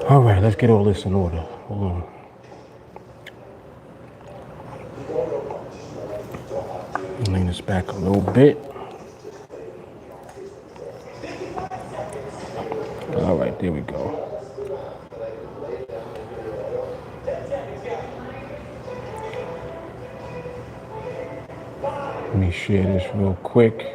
All right, let's get all this in order. Hold on. Lean this back a little bit. All right, there we go. Let me share this real quick.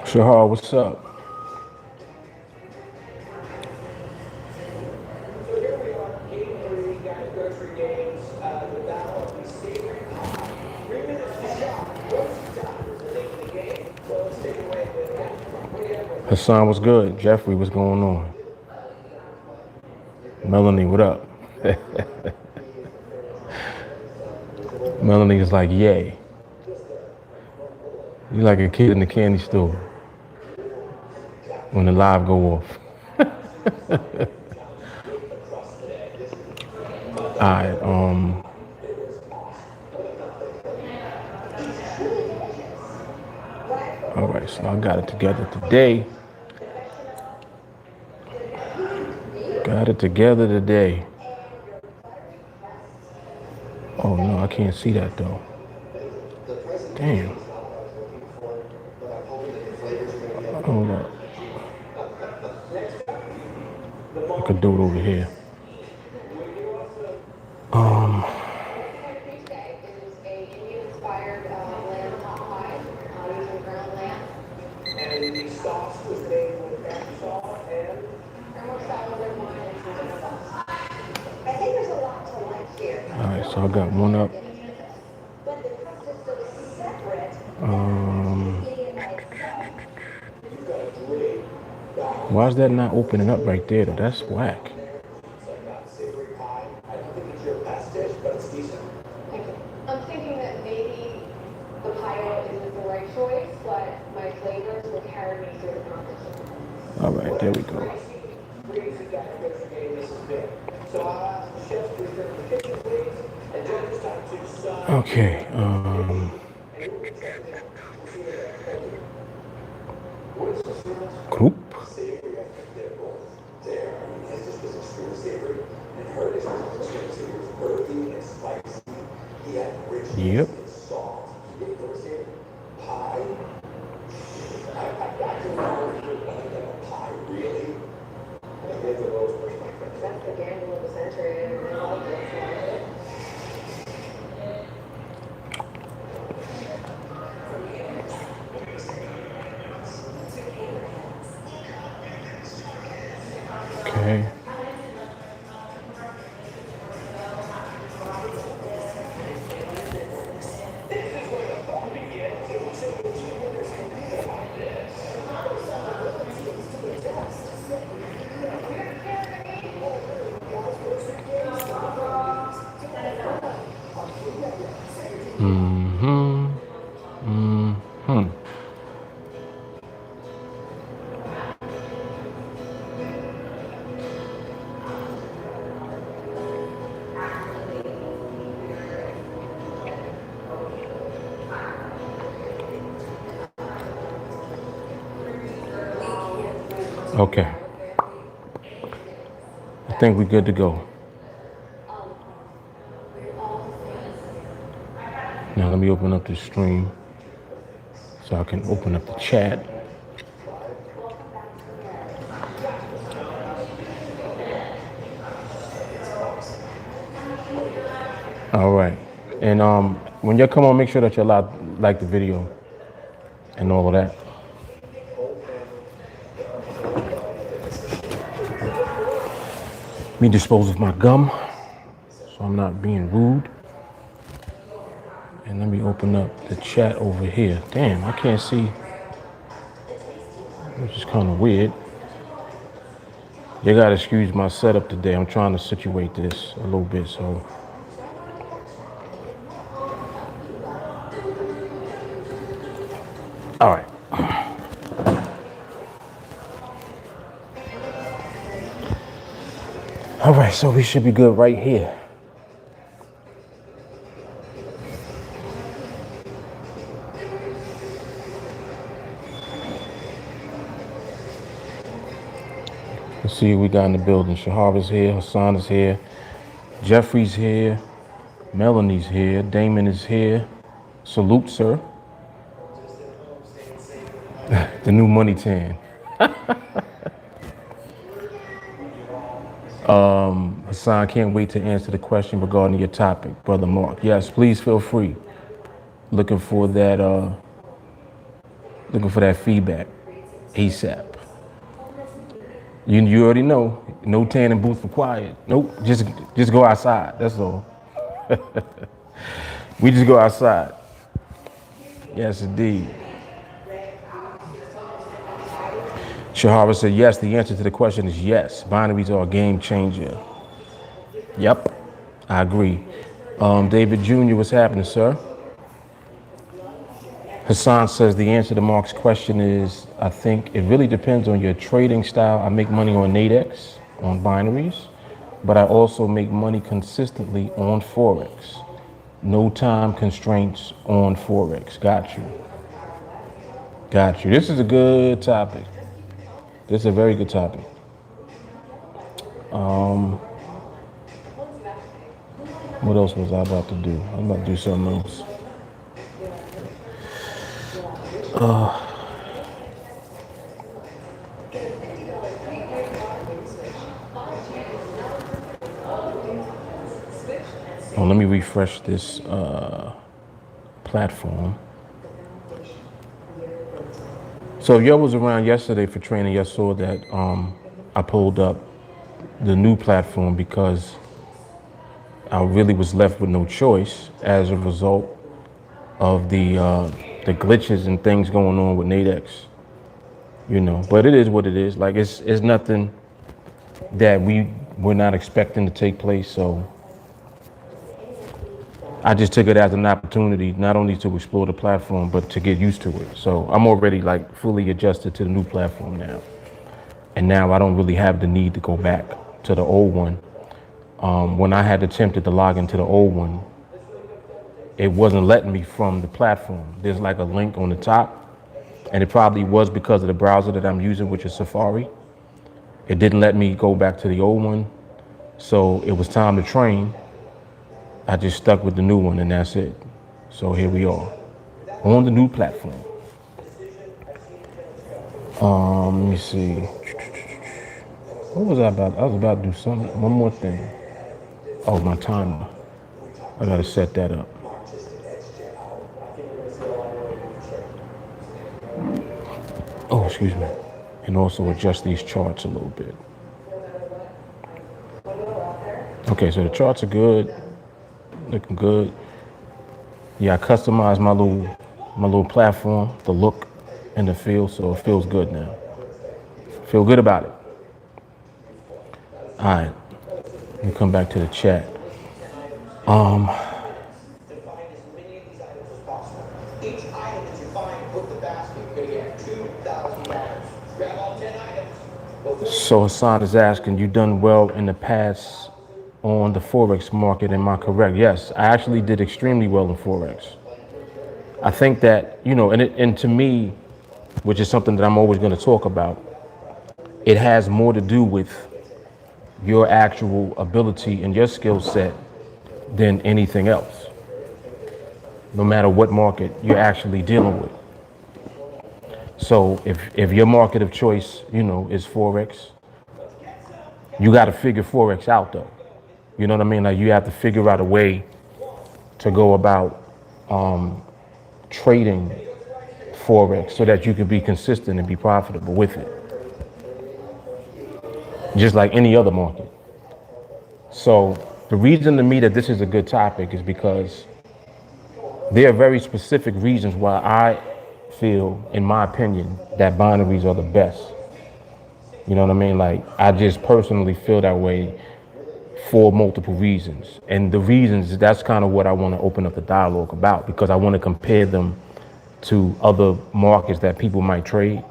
Shahar, what's up? Hassan was good. Jeffrey, what's going on? Melanie, what up? Melanie is like, yay. You like a kid in the candy store when the live go off. All right, all right, so I got it together today. Got it together today. Oh no, I can't see that though. Damn. Hold up. I could do it over here. All right, so I got one up. Why is that not opening up right there? That's whack. I'm thinking that maybe the pie isn't the right choice, but my flavors will carry me through the competition. All right, there we go. Okay. Group. Yep. Okay. Okay. I think we're good to go. Now let me open up the stream so I can open up the chat. All right. And when you come on, make sure that you're allowed to like the video and all of that. Let me dispose of my gum so I'm not being rude. And let me open up the chat over here. Damn, I can't see, which is kind of weird. You gotta excuse my setup today. I'm trying to situate this a little bit, so. All right. All right, so we should be good right here. Let's see who we got in the building. Shahar is here, Hassan is here, Jeffrey's here, Melanie's here, Damon is here. Salute, sir. The new money tan. Hassan, can't wait to answer the question regarding your topic, Brother Mark. Yes, please feel free. Looking for that feedback ASAP. You already know, no tanning booth required. Nope, just go outside, that's all. We just go outside. Yes, indeed. Shahara said, yes, the answer to the question is yes. Binaries are a game changer. Yep, I agree. David Jr., what's happening, sir? Hassan says the answer to Mark's question is, I think it really depends on your trading style. I make money on NADEX, on binaries, but I also make money consistently on Forex. No time constraints on Forex. Got you. Got you. This is a good topic. This is a very good topic. What else was I about to do? I'm about to do something else. Let me refresh this platform. So if y'all was around yesterday for training, y'all saw that I pulled up the new platform because I really was left with no choice as a result of the glitches and things going on with NADEX. You know, but it is what it is. Like it's nothing that we were not expecting to take place. So I just took it as an opportunity, not only to explore the platform, but to get used to it. So I'm already like fully adjusted to the new platform now. And now I don't really have the need to go back to the old one. When I had attempted to log into the old one, it wasn't letting me from the platform. There's like a link on the top, and it probably was because of the browser that I'm using, which is Safari. It didn't let me go back to the old one. So it was time to train. I just stuck with the new one, and that's it. So here we are on the new platform. Let me see. What was I about? I was about to do something. One more thing. Oh, my timer. I gotta set that up. Oh, excuse me. And also adjust these charts a little bit. Okay, so the charts are good. Looking good. Yeah, I customized my little platform, the look and the feel, so it feels good now. Feel good about it. All right, let me come back to the chat. So Hassan is asking, you done well in the past on the Forex market, am I correct? Yes, I actually did extremely well in Forex. I think that, you know, and to me, which is something that I'm always going to talk about, it has more to do with your actual ability and your skill set than anything else, no matter what market you're actually dealing with. So if your market of choice, you know, is Forex, you got to figure Forex out though. You know what I mean? Like you have to figure out a way to go about trading Forex so that you can be consistent and be profitable with it. Just like any other market. So the reason to me that this is a good topic is because there are very specific reasons why I feel, in my opinion, that binaries are the best. You know what I mean? Like I just personally feel that way for multiple reasons. And the reasons, that's kind of what I want to open up the dialogue about, because I want to compare them to other markets that people might trade,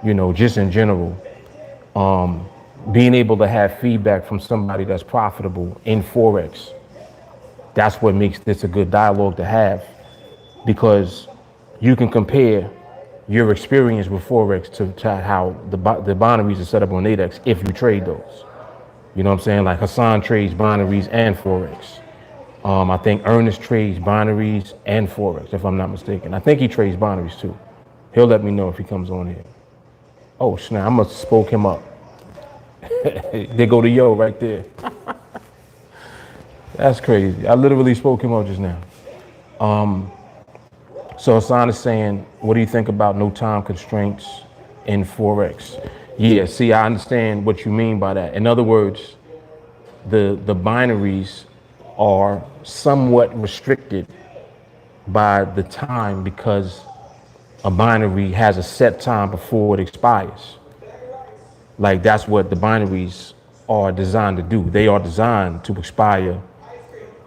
you know, just in general. being able to have feedback from somebody that's profitable in Forex, that's what makes this a good dialogue to have, because you can compare your experience with Forex to how the binaries are set up on NADEX if you trade those. You know what I'm saying? Like Hassan trades binaries and Forex. I think Ernest trades binaries and Forex, if I'm not mistaken. I think he trades binaries too. He'll let me know if he comes on here. Oh, snap, I must have spoke him up. There go the yo right there. That's crazy. I literally spoke him up just now. So Hassan is saying, what do you think about no time constraints in Forex? Yeah, see, I understand what you mean by that. In other words, the binaries are somewhat restricted by the time because a binary has a set time before it expires. Like that's what the binaries are designed to do. They are designed to expire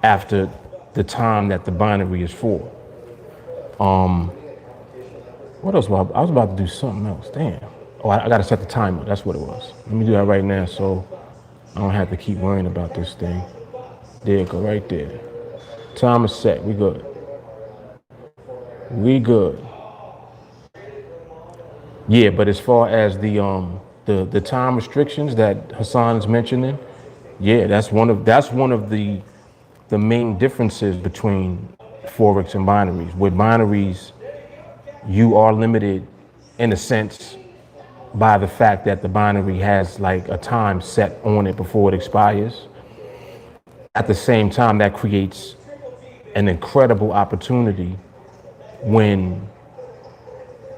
after the time that the binary is for. What else? I was about to do something else. Damn. Oh, I got to set the timer. That's what it was. Let me do that right now so I don't have to keep worrying about this thing. There it go, right there. Time is set. We good. We good. Yeah, but as far as the time restrictions that Hassan is mentioning, yeah, that's one of the main differences between Forex and binaries. With binaries, you are limited in a sense by the fact that the binary has like a time set on it before it expires. At the same time, that creates an incredible opportunity when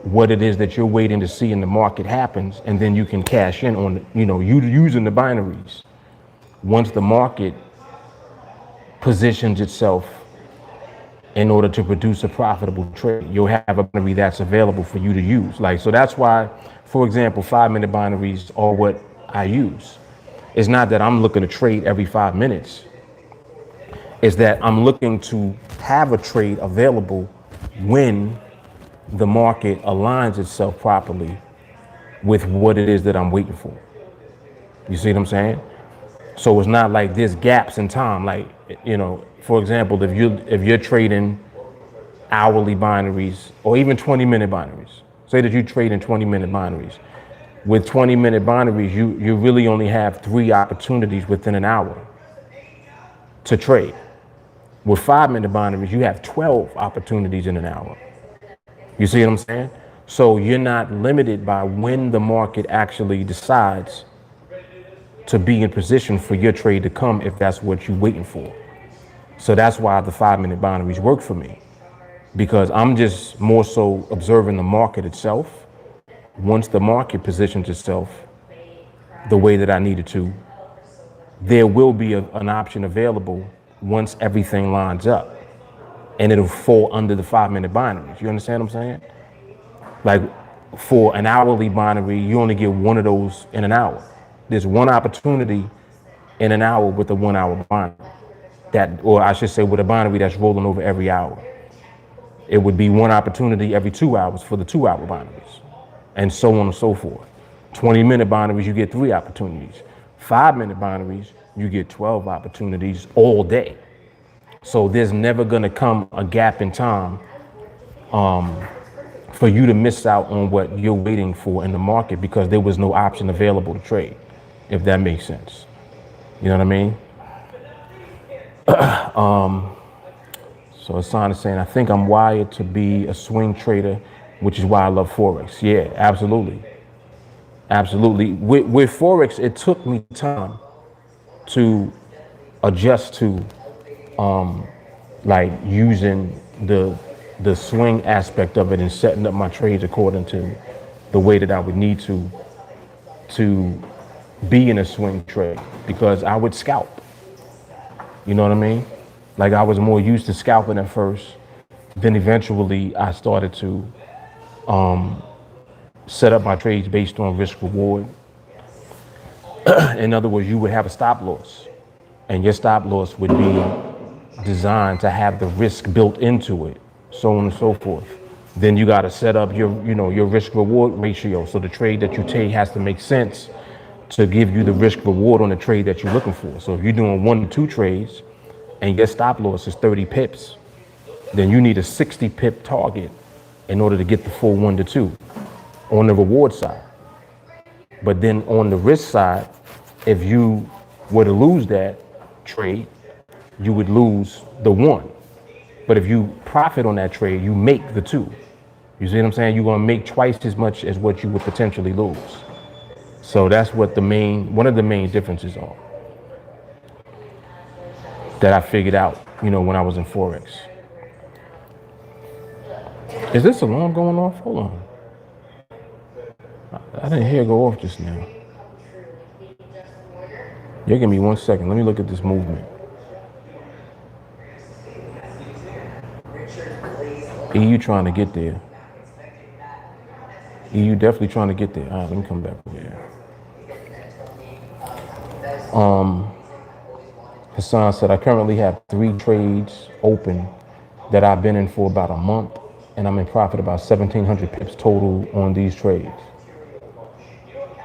what it is that you're waiting to see in the market happens, and then you can cash in on, you using the binaries. Once the market positions itself in order to produce a profitable trade, you'll have a binary that's available for you to use. Like, so that's why, for example, 5-minute binaries are what I use. It's not that I'm looking to trade every 5 minutes. It's that I'm looking to have a trade available when the market aligns itself properly with what it is that I'm waiting for. You see what I'm saying? So it's not like there's gaps in time. Like, for example, if you're trading hourly binaries or even 20-minute binaries, say that you trade in 20-minute binaries. With 20-minute binaries, you really only have 3 opportunities within an hour to trade. With 5-minute binaries, you have 12 opportunities in an hour. You see what I'm saying? So you're not limited by when the market actually decides to be in position for your trade to come if that's what you're waiting for. So that's why the 5-minute binaries work for me, because I'm just more so observing the market itself. Once the market positions itself the way that I need it to, there will be an option available once everything lines up, and it'll fall under the 5-minute binaries. You understand what I'm saying? Like for an hourly binary, you only get one of those in an hour. There's one opportunity in an hour with a 1-hour binary. Or I should say with a binary that's rolling over every hour. It would be one opportunity every 2 hours for the 2-hour binaries, and so on and so forth. 20-minute binaries, you get 3 opportunities. 5-minute binaries, you get 12 opportunities all day. So there's never gonna come a gap in time for you to miss out on what you're waiting for in the market because there was no option available to trade, if that makes sense. You know what I mean? So Hassan is saying, I think I'm wired to be a swing trader, which is why I love Forex. Yeah, absolutely. Absolutely. With Forex, it took me time to adjust to like using the swing aspect of it and setting up my trades according to the way that I would need to be in a swing trade, because I would scalp. You know what I mean? Like I was more used to scalping at first. Then eventually I started to set up my trades based on risk reward. In other words, you would have a stop loss, and your stop loss would be designed to have the risk built into it, so on and so forth. Then you got to set up your risk reward ratio. So the trade that you take has to make sense to give you the risk reward on the trade that you're looking for. So if you're doing 1 to 2 trades and your stop loss is 30 pips, then you need a 60 pip target in order to get the full 1 to 2 on the reward side. But then on the risk side, if you were to lose that trade, you would lose the 1. But if you profit on that trade, you make the 2. You see what I'm saying? You're going to make twice as much as what you would potentially lose. So that's what one of the main differences are that I figured out, when I was in Forex. Is this alarm going off? Hold on. I didn't hear it go off just now. You give me 1 second. Let me look at this movement. EU trying to get there. EU definitely trying to get there. All right, let me come back over here. Hassan said, I currently have 3 trades open that I've been in for about a month, and I'm in profit about 1,700 pips total on these trades.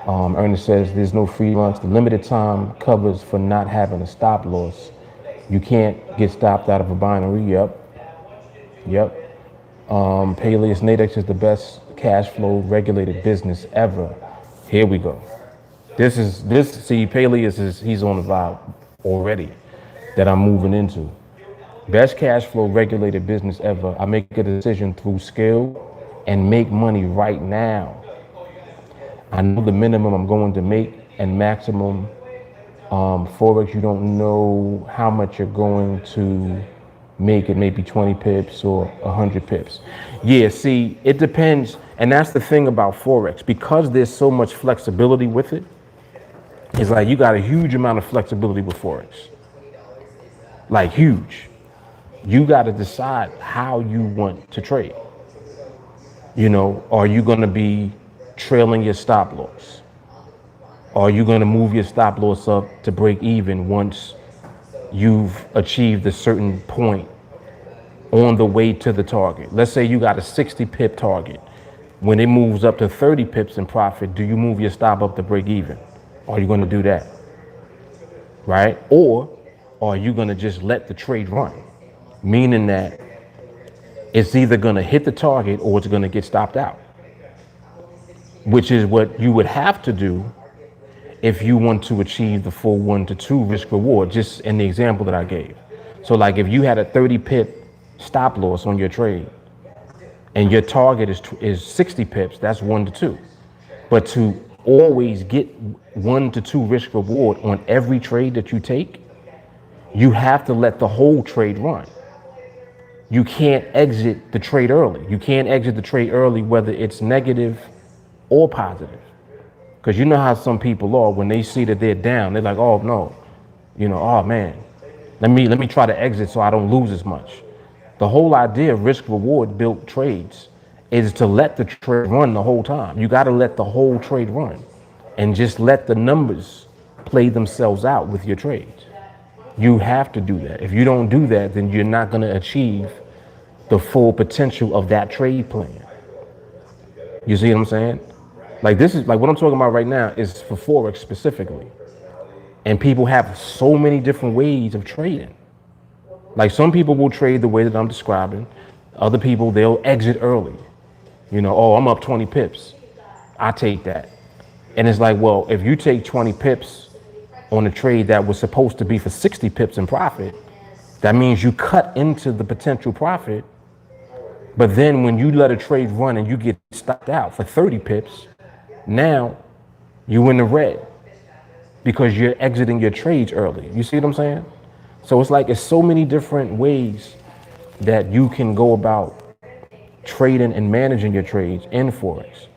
Ernest says, there's no free lunch. The limited time covers for not having a stop loss. You can't get stopped out of a binary. Yep. Peleus, NADEX is the best cash flow regulated business ever. Here we go. See, Peleus he's on the vibe already that I'm moving into. Best cash flow regulated business ever. I make a decision through skill and make money right now. I know the minimum I'm going to make and maximum. Forex, you don't know how much you're going to make. It may be 20 pips or 100 pips. Yeah, see, it depends. And that's the thing about Forex. Because there's so much flexibility with it, it's like you got a huge amount of flexibility with Forex. Like huge. You got to decide how you want to trade. Are you going to be trailing your stop loss? Are you going to move your stop loss up to break even once you've achieved a certain point on the way to the target? Let's say you got a 60 pip target. When it moves up to 30 pips in profit, do you move your stop up to break even? Are you going to do that? Right? Or are you going to just let the trade run? Meaning that it's either going to hit the target or it's going to get stopped out, which is what you would have to do if you want to achieve the full 1 to 2 risk reward, just in the example that I gave. So like if you had a 30 pip stop loss on your trade and your target is 60 pips, that's 1 to 2. But to always get 1 to 2 risk reward on every trade that you take, you have to let the whole trade run. You can't exit the trade early. You can't exit the trade early, whether it's negative or positive. Because you know how some people are when they see that they're down, they're like, oh no, oh man, let me try to exit so I don't lose as much. The whole idea of risk reward built trades is to let the trade run the whole time. You got to let the whole trade run and just let the numbers play themselves out with your trades. You have to do that. If you don't do that, then you're not going to achieve the full potential of that trade plan. You see what I'm saying? Like this is like what I'm talking about right now is for Forex specifically. And people have so many different ways of trading. Like some people will trade the way that I'm describing. Other people, they'll exit early. Oh, I'm up 20 pips. I take that. And it's like, well, if you take 20 pips on a trade that was supposed to be for 60 pips in profit, that means you cut into the potential profit. But then when you let a trade run and you get stopped out for 30 pips, now you're in the red because you're exiting your trades early. You see what I'm saying? So it's so many different ways that you can go about trading and managing your trades in Forex.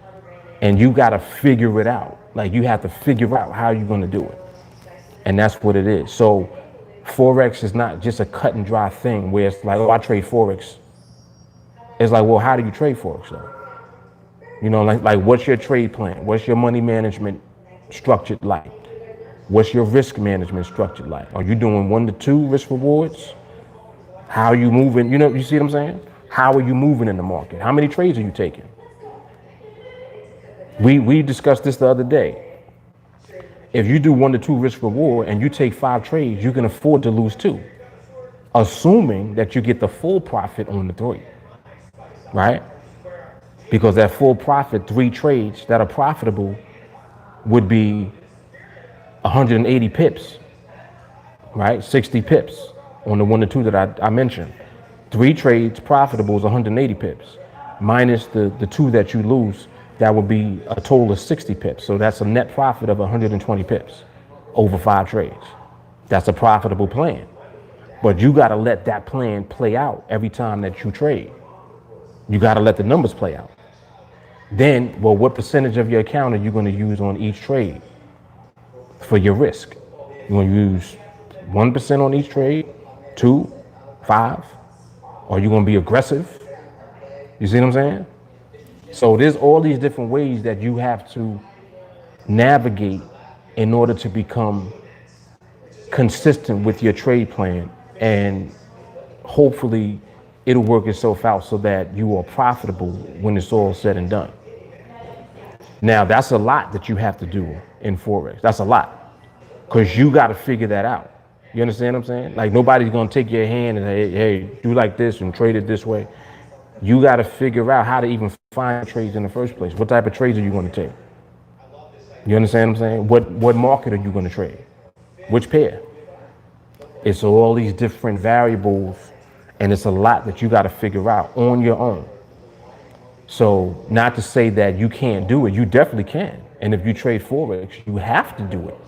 And you got to figure it out. Like you have to figure out how you're going to do it. And that's what it is. So Forex is not just a cut and dry thing where it's like, oh, I trade Forex. It's like, well, how do you trade Forex though? Like what's your trade plan? What's your money management structured like? What's your risk management structured like? Are you doing 1 to 2 risk rewards? How are you moving? You see what I'm saying? How are you moving in the market? How many trades are you taking? We discussed this the other day. If you do 1 to 2 risk reward and you take 5 trades, you can afford to lose 2, assuming that you get the full profit on the 3, right? Because that full profit, 3 trades that are profitable would be 180 pips, right? 60 pips on the 1 to 2 that I mentioned. 3 trades profitable is 180 pips. Minus the 2 that you lose, that would be a total of 60 pips. So that's a net profit of 120 pips over 5 trades. That's a profitable plan. But you got to let that plan play out every time that you trade. You got to let the numbers play out. Then, well, what percentage of your account are you going to use on each trade for your risk? You want to use 1% on each trade, 2, 5? Or are you going to be aggressive? You see what I'm saying? So there's all these different ways that you have to navigate in order to become consistent with your trade plan, and hopefully it'll work itself out so that you are profitable when it's all said and done. Now, that's a lot that you have to do in Forex. That's a lot, because you got to figure that out. You understand what I'm saying? Like, nobody's going to take your hand and say, hey, do like this and trade it this way. You got to figure out how to even find trades in the first place. What type of trades are you going to take? You understand what I'm saying? What market are you going to trade? Which pair? It's all these different variables, and it's a lot that you got to figure out on your own. So not to say that you can't do it, you definitely can. And if you trade Forex, you have to do it.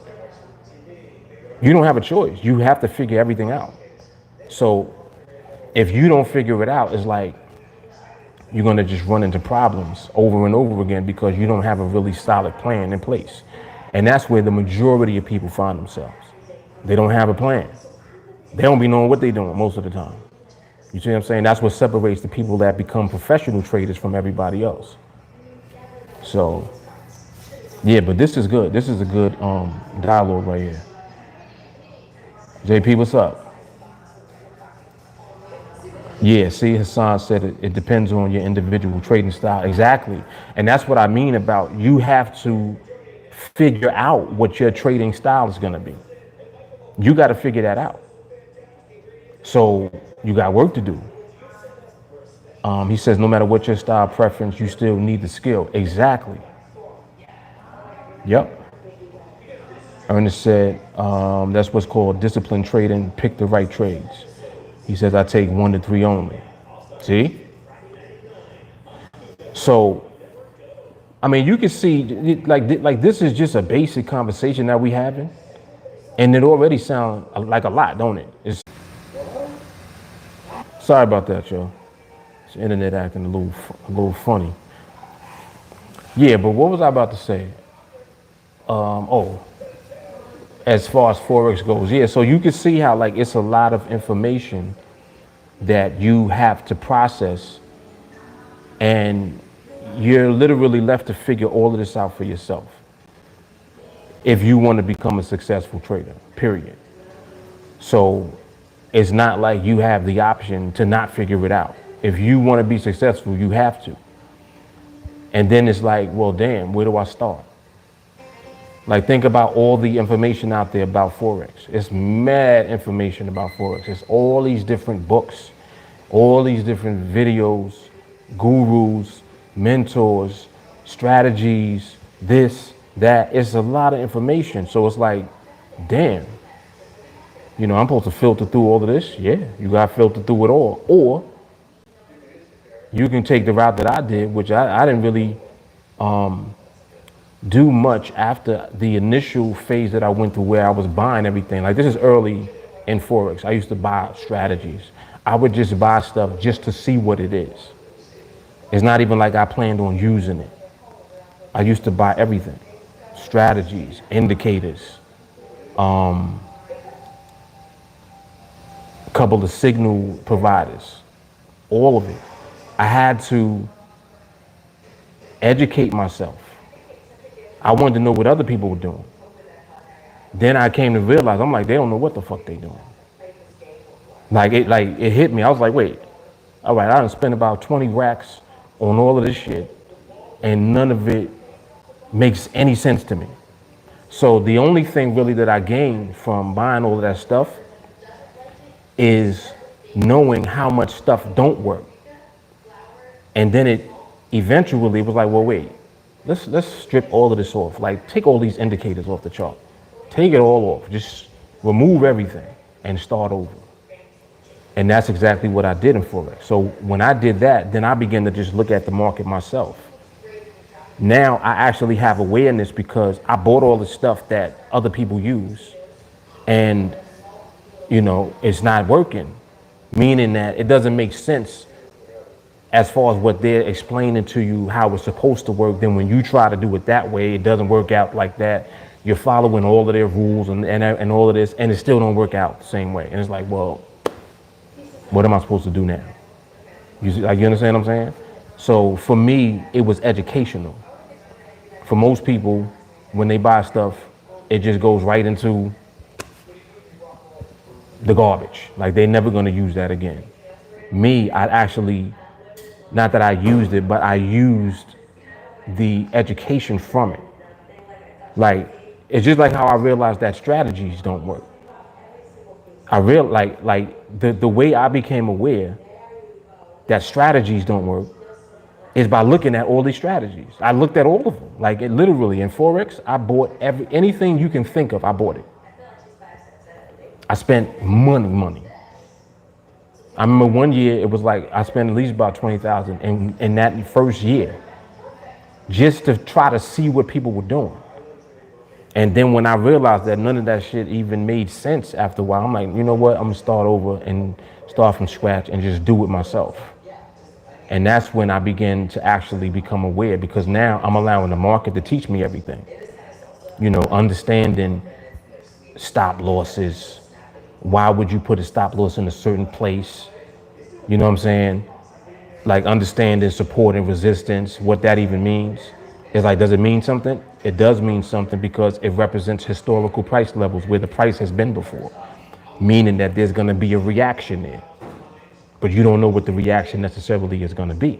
You don't have a choice. You have to figure everything out. So if you don't figure it out, it's like you're going to just run into problems over and over again because you don't have a really solid plan in place. And that's where the majority of people find themselves. They don't have a plan. They don't be knowing what they're doing most of the time. You see what I'm saying? That's what separates the people that become professional traders from everybody else. So, yeah, but this is good. This is a good dialogue right here. JP, what's up? Yeah, see, Hassan said it depends on your individual trading style. Exactly. And that's what I mean about you have to figure out what your trading style is going to be. You got to figure that out. So you got work to do. He says no matter what your style preference, you still need the skill. Exactly. Yep. Ernest said that's what's called disciplined trading. Pick the right trades. He says I take 1 to 3 only. See? So, I mean, you can see like this is just a basic conversation that we having, and it already sounds like a lot, don't it? Sorry about that, y'all. It's the internet acting a little funny. Yeah, but what was I about to say? As far as Forex goes, yeah. So you can see how like it's a lot of information that you have to process, and you're literally left to figure all of this out for yourself if you want to become a successful trader, period. So it's not like you have the option to not figure it out. If you want to be successful, you have to. And then it's like, well, damn, where do I start? Like, think about all the information out there about Forex. It's mad information about Forex. It's all these different books, all these different videos, gurus, mentors, strategies, this, that. It's a lot of information. So it's like, damn, you know, I'm supposed to filter through all of this? Yeah, you got to filter through it all. Or you can take the route that I did, which I didn't really do much after the initial phase that I went through where I was buying everything. Like, this is early in Forex. I used to buy strategies. I would just buy stuff just to see what it is. It's not even like I planned on using it. I used to buy everything. Strategies, indicators, a couple of signal providers, all of it. I had to educate myself. I wanted to know what other people were doing. Then I came to realize, I'm like, they don't know what the fuck they doing. Like it hit me. I was like, wait, all right, I done spent about 20 racks on all of this shit, and none of it makes any sense to me. So the only thing really that I gained from buying all of that stuff is knowing how much stuff don't work. And then it eventually was like, well, wait, let's strip all of this off. Like, take all these indicators off the chart. Take it all off. Just remove everything and start over. And that's exactly what I did in Forex. So when I did that, then I began to just look at the market myself. Now I actually have awareness because I bought all the stuff that other people use, and it's not working, meaning that it doesn't make sense as far as what they're explaining to you how it's supposed to work. Then when you try to do it that way, it doesn't work out like that. You're following all of their rules and all of this, and it still don't work out the same way. And it's like, well, what am I supposed to do now? You understand what I'm saying? So for me, it was educational. For most people, when they buy stuff, it just goes right into the garbage. Like, they're never going to use that again. Me, I actually, not that I used it, but I used the education from it. Like, it's just like how I realized that strategies don't work. I realized, like the way I became aware that strategies don't work is by looking at all these strategies. I looked at all of them. Like, it literally in Forex, I bought anything you can think of, I bought it. I spent money. I remember one year it was like I spent at least about 20,000 in that first year just to try to see what people were doing. And then when I realized that none of that shit even made sense after a while, I'm like, you know what? I'm gonna start over and start from scratch and just do it myself. And that's when I began to actually become aware, because now I'm allowing the market to teach me everything. Understanding stop losses. Why would you put a stop loss in a certain place? You know what I'm saying? Like, understanding support and resistance, what that even means. It's like, does it mean something? It does mean something because it represents historical price levels where the price has been before, meaning that there's going to be a reaction there. But you don't know what the reaction necessarily is going to be.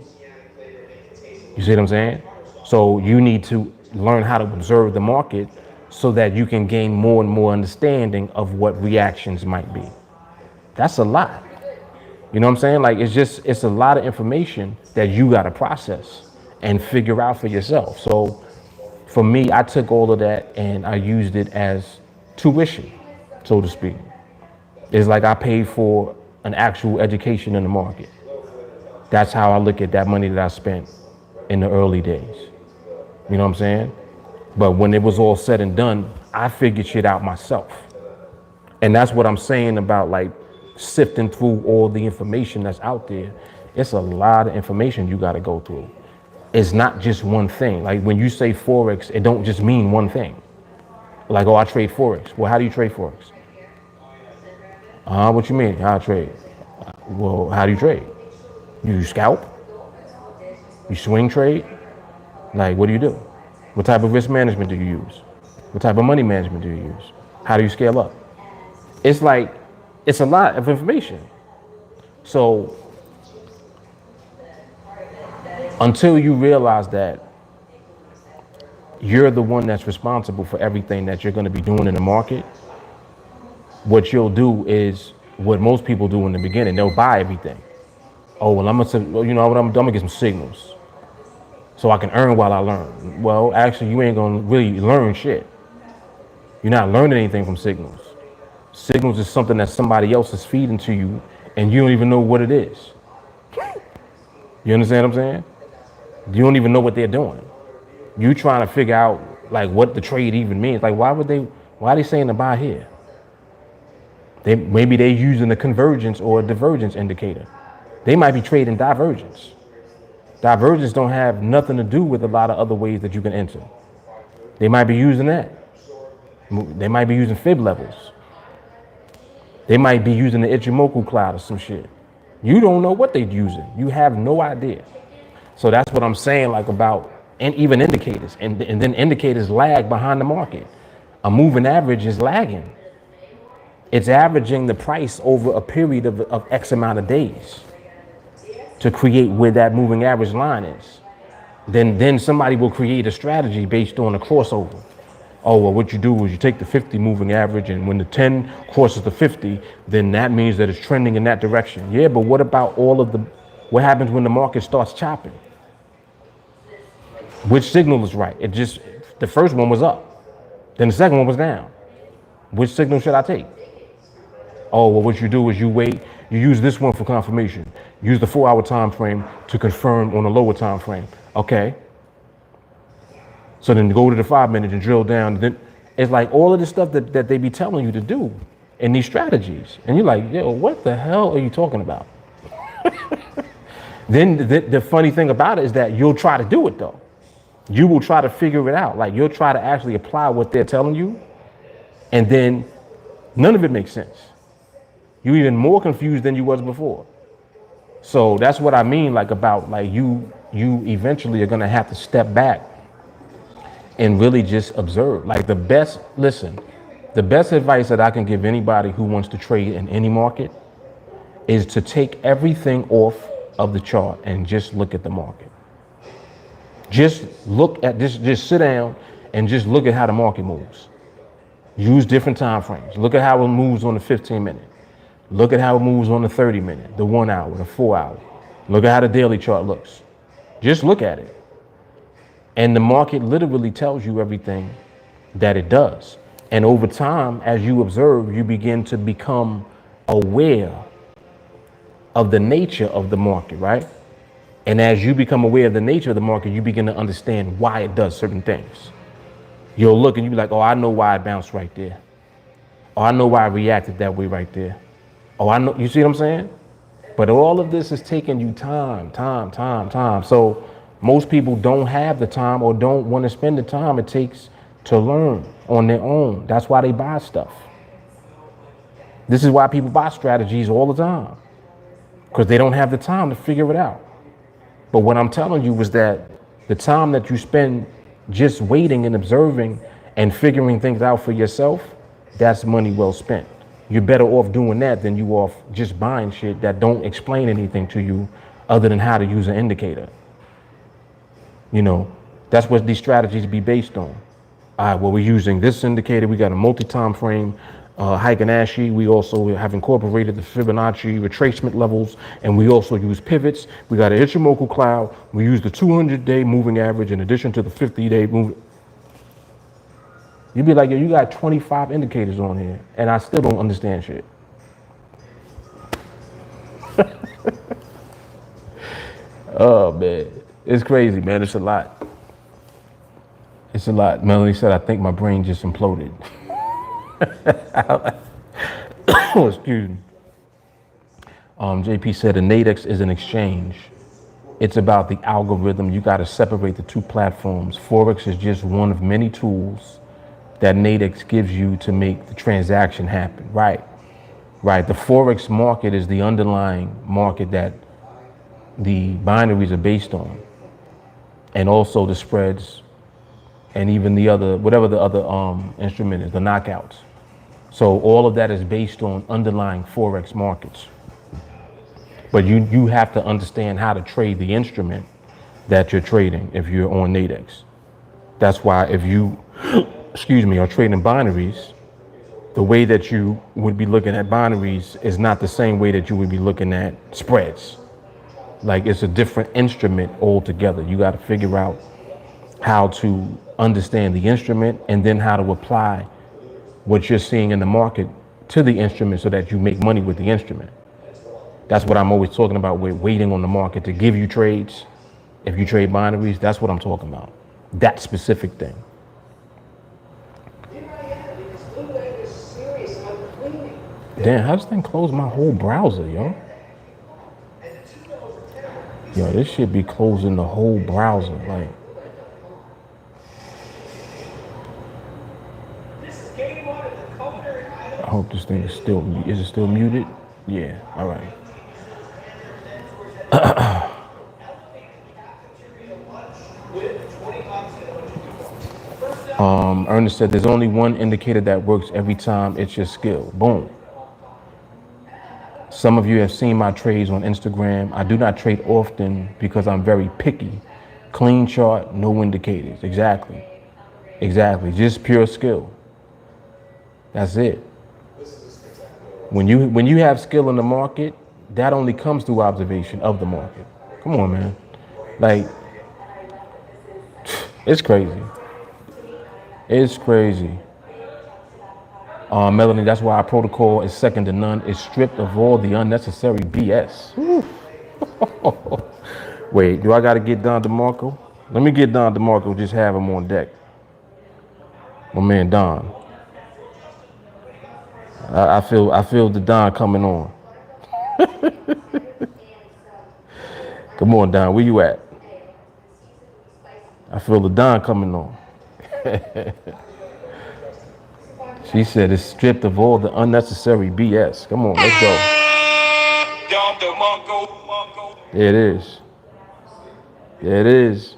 You see what I'm saying? So you need to learn how to observe the market so that you can gain more and more understanding of what reactions might be. That's a lot. You know what I'm saying? Like, it's a lot of information that you got to process and figure out for yourself. So for me, I took all of that and I used it as tuition, so to speak. It's like I paid for an actual education in the market. That's how I look at that money that I spent in the early days. You know what I'm saying? But when it was all said and done, I figured shit out myself. And that's what I'm saying about, like, sifting through all the information that's out there. It's a lot of information you got to go through. It's not just one thing. Like, when you say Forex, it don't just mean one thing. Like, oh, I trade Forex. Well, how do you trade Forex? What you mean? How I trade? Well, how do you trade? You scalp? You swing trade? Like, what do you do? What type of risk management do you use? What type of money management do you use? How do you scale up? It's like, it's a lot of information. So until you realize that you're the one that's responsible for everything that you're going to be doing in the market, what you'll do is what most people do in the beginning. They'll buy everything. Oh, well, I'm gonna get some signals so I can earn while I learn. Well, actually, you ain't gonna really learn shit. You're not learning anything from signals. Signals is something that somebody else is feeding to you and you don't even know what it is. You understand what I'm saying? You don't even know what they're doing. You trying to figure out, like, what the trade even means. Like, why are they saying to buy here? Maybe they're using a convergence or a divergence indicator. They might be trading divergence. Divergence don't have nothing to do with a lot of other ways that you can enter. They might be using that. They might be using fib levels. They might be using the Ichimoku cloud or some shit. You don't know what they're using. You have no idea. So that's what I'm saying, like, about, and even indicators. And then indicators lag behind the market. A moving average is lagging. It's averaging the price over a period of X amount of days to create where that moving average line is. Then somebody will create a strategy based on a crossover. Oh, well, what you do is you take the 50 moving average, and when the 10 crosses the 50, then that means that it's trending in that direction. Yeah, but what about what happens when the market starts chopping? Which signal is right? The first one was up, then the second one was down. Which signal should I take? Oh, well, what you do is you wait, you use this one for confirmation. Use the 4-hour time frame to confirm on a lower time frame. Okay. So then go to the 5-minute and drill down. Then it's like all of the stuff that they be telling you to do in these strategies. And you're like, yo, what the hell are you talking about? Then the funny thing about it is that you'll try to do it though. You will try to figure it out. Like you'll try to actually apply what they're telling you. And then none of it makes sense. You're even more confused than you was before. So that's what I mean, like about like you eventually are gonna have to step back and really just observe. Like the best advice that I can give anybody who wants to trade in any market is to take everything off of the chart and just look at the market. Just sit down and just look at how the market moves. Use different time frames. Look at how it moves on the 15-minute. Look at how it moves on the 30-minute, the 1 hour, the 4 hour. Look at how the daily chart looks. Just look at it. And the market literally tells you everything that it does. And over time, as you observe, you begin to become aware of the nature of the market, right? And as you become aware of the nature of the market, you begin to understand why it does certain things. You'll look and you'll be like, oh, I know why it bounced right there. Oh, I know why it reacted that way right there. Oh, I know, you see what I'm saying? But all of this is taking you time. So most people don't have the time or don't want to spend the time it takes to learn on their own. That's why they buy stuff. This is why people buy strategies all the time, because they don't have the time to figure it out. But what I'm telling you is that the time that you spend just waiting and observing and figuring things out for yourself, that's money well spent. You're better off doing that than you off just buying shit that don't explain anything to you other than how to use an indicator. You know, that's what these strategies be based on. All right, well, we're using this indicator. We got a multi-time frame, Fibonacci. We also have incorporated the Fibonacci retracement levels, and we also use pivots. We got an Ichimoku cloud. We use the 200-day moving average in addition to the 50-day moving. You'd be like, yo, you got 25 indicators on here, and I still don't understand shit. Oh, man. It's crazy, man. It's a lot. It's a lot. Melanie said, I think my brain just imploded. Oh, excuse me. JP said, a NADEX is an exchange. It's about the algorithm. You got to separate the two platforms. Forex is just one of many tools that NADEX gives you to make the transaction happen. Right. The Forex market is the underlying market that the binaries are based on, and also the spreads, and even the other, whatever the other instrument is, the knockouts. So all of that is based on underlying Forex markets. But you have to understand how to trade the instrument that you're trading if you're on NADEX. That's why if you are trading binaries, the way that you would be looking at binaries is not the same way that you would be looking at spreads. Like, it's a different instrument altogether. You got to figure out how to understand the instrument and then how to apply what you're seeing in the market to the instrument so that you make money with the instrument. That's what I'm always talking about with waiting on the market to give you trades. If you trade binaries, that's what I'm talking about. That specific thing. Damn, how does this thing close my whole browser, yo? Yo, this should be closing the whole browser, like. I hope this thing is it still muted? Yeah, all right. Ernest said there's only one indicator that works every time. It's your skill. Boom. Some of you have seen my trades on Instagram. I do not trade often because I'm very picky. Clean chart, no indicators. Exactly. Exactly. Just pure skill. That's it. When you have skill in the market, that only comes through observation of the market. Come on, man. Like, it's crazy. It's crazy. Melanie, that's why our protocol is second to none. It's stripped of all the unnecessary BS. Wait, do I got to get Don DeMarco? Let me get Don DeMarco, just have him on deck. My man Don. I feel the Don coming on. Come on, Don, where you at? I feel the Don coming on. She said it's stripped of all the unnecessary BS. Come on, let's go. There it is. There it is.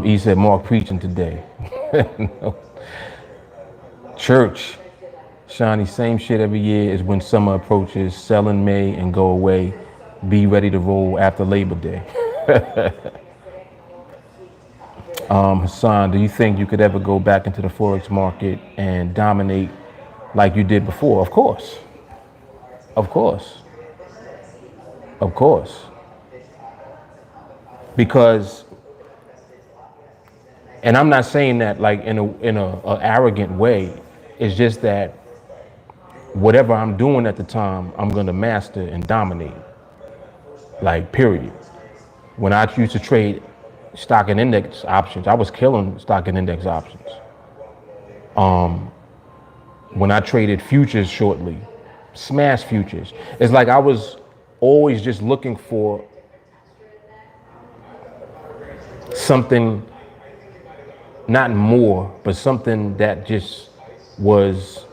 He said Mark preaching today. No. Church. Shiny, same shit every year is when summer approaches. Sell in May and go away. Be ready to roll after Labor Day. Hassan, do you think you could ever go back into the Forex market and dominate like you did before? Of course. Of course. Of course. Because, and I'm not saying that like in a arrogant way. It's just that whatever I'm doing at the time, I'm gonna master and dominate. Like, period. When I used to trade stock and index options, I was killing stock and index options. When I traded futures shortly, smash futures. It's like I was always just looking for something, not more, but something that just was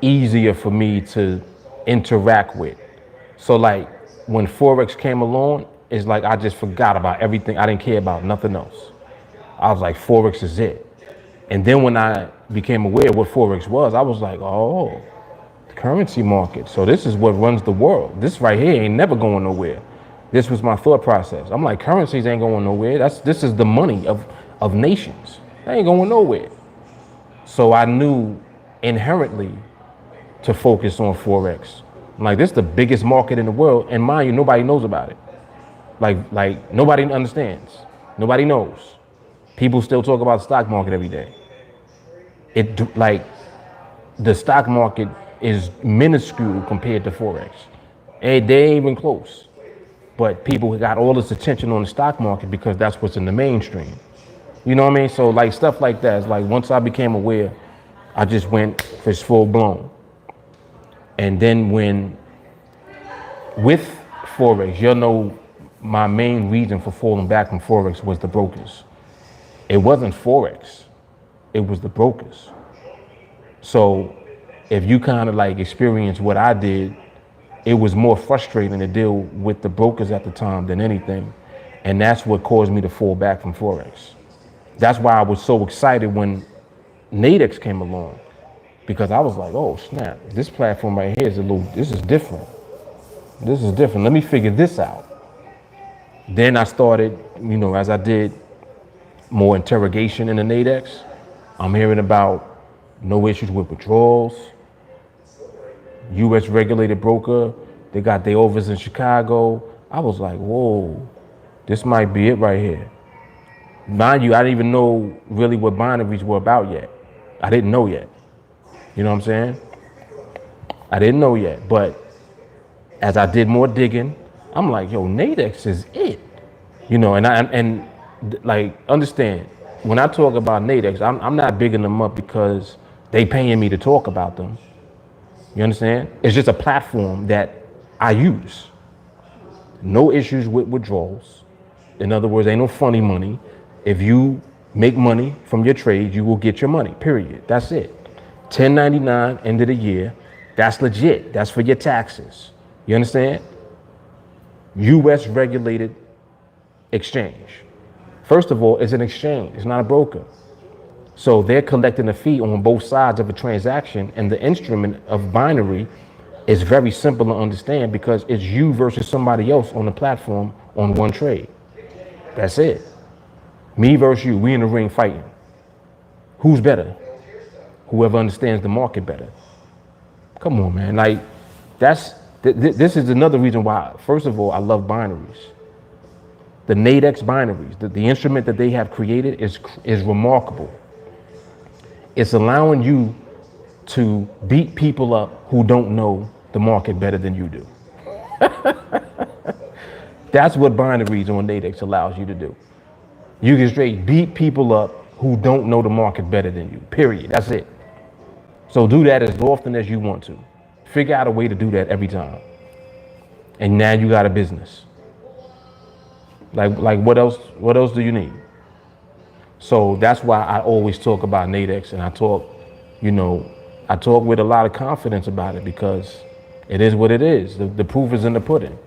easier for me to interact with. So like when Forex came along, it's like I just forgot about everything. I didn't care about nothing else. I was like, Forex is it. And then when I became aware of what Forex was, I was like, oh, the currency market. So this is what runs the world. This right here ain't never going nowhere. This was my thought process. I'm like, currencies ain't going nowhere. This is the money of nations. They ain't going nowhere. So I knew inherently to focus on Forex. I'm like, this is the biggest market in the world. And mind you, nobody knows about it. Like nobody understands. Nobody knows. People still talk about the stock market every day. Like the stock market is minuscule compared to Forex. They ain't even close. But people got all this attention on the stock market because that's what's in the mainstream. You know what I mean? So like stuff like that. It's like once I became aware, I just went for full blown. And then with Forex, you'll know my main reason for falling back from Forex was the brokers. It wasn't Forex, it was the brokers. So if you kind of like experience what I did, it was more frustrating to deal with the brokers at the time than anything. And that's what caused me to fall back from Forex. That's why I was so excited when NADEX came along, because I was like, oh snap, this platform right here is this is different. This is different. Let me figure this out. Then I started, as I did more interrogation in the NADEX, I'm hearing about no issues with withdrawals. U.S. regulated broker, they got their office in Chicago. I was like, whoa, this might be it right here. Mind you, I didn't even know really what binaries were about yet. I didn't know yet. You know what I'm saying? I didn't know yet, but as I did more digging, I'm like, yo, NADEX is it. And like, understand, when I talk about NADEX, I'm not bigging them up because they paying me to talk about them. You understand? It's just a platform that I use. No issues with withdrawals. In other words, ain't no funny money. If you make money from your trade, you will get your money, period. That's it. 1099, end of the year. That's legit. That's for your taxes. You understand? U.S. regulated exchange. First of all, it's an exchange. It's not a broker. So they're collecting a fee on both sides of a transaction, and the instrument of binary is very simple to understand because it's you versus somebody else on the platform on one trade. That's it. Me versus you, we in the ring fighting. Who's better? Whoever understands the market better. Come on, man. Like, this is another reason why, first of all, I love binaries. The NADEX binaries, the instrument that they have created is remarkable. It's allowing you to beat people up who don't know the market better than you do. That's what binaries on NADEX allows you to do. You can straight beat people up who don't know the market better than you, period. That's it. So do that as often as you want to. Figure out a way to do that every time. And now you got a business. Like what else do you need? So that's why I always talk about NADEX, and I talk with a lot of confidence about it, because it is what it is. The proof is in the pudding.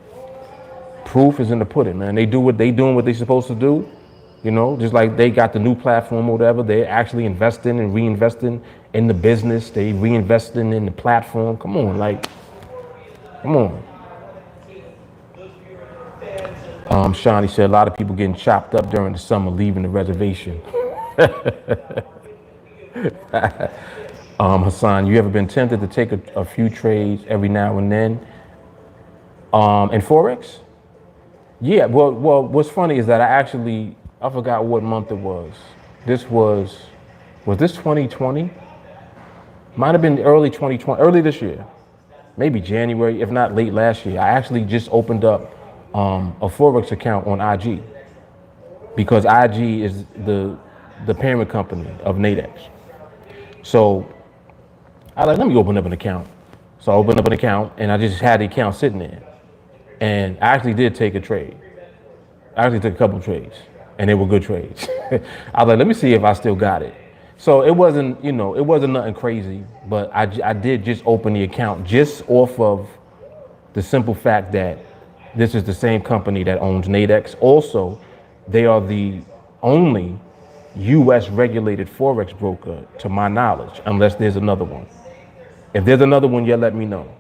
Proof is in the pudding, man. They doing what they're supposed to do. Just like they got the new platform or whatever, they're actually investing and reinvesting in the business. They reinvesting in the platform. Come on. Shawnee said a lot of people getting chopped up during the summer, leaving the reservation. Hassan, you ever been tempted to take a few trades every now and then? In Forex? Yeah, well, what's funny is that I forgot what month it was. Was this 2020? Might have been early 2020, early this year. Maybe January, if not late last year. I actually just opened up a Forex account on IG, because IG is the parent company of NADEX. So I let me open up an account. So I opened up an account, and I just had the account sitting there. And I actually did take a trade. I actually took a couple trades, and they were good trades. I was like, let me see if I still got it. So it wasn't nothing crazy, but I did just open the account just off of the simple fact that this is the same company that owns NADEX. Also, they are the only U.S. regulated Forex broker, to my knowledge, unless there's another one. If there's another one, yeah, let me know.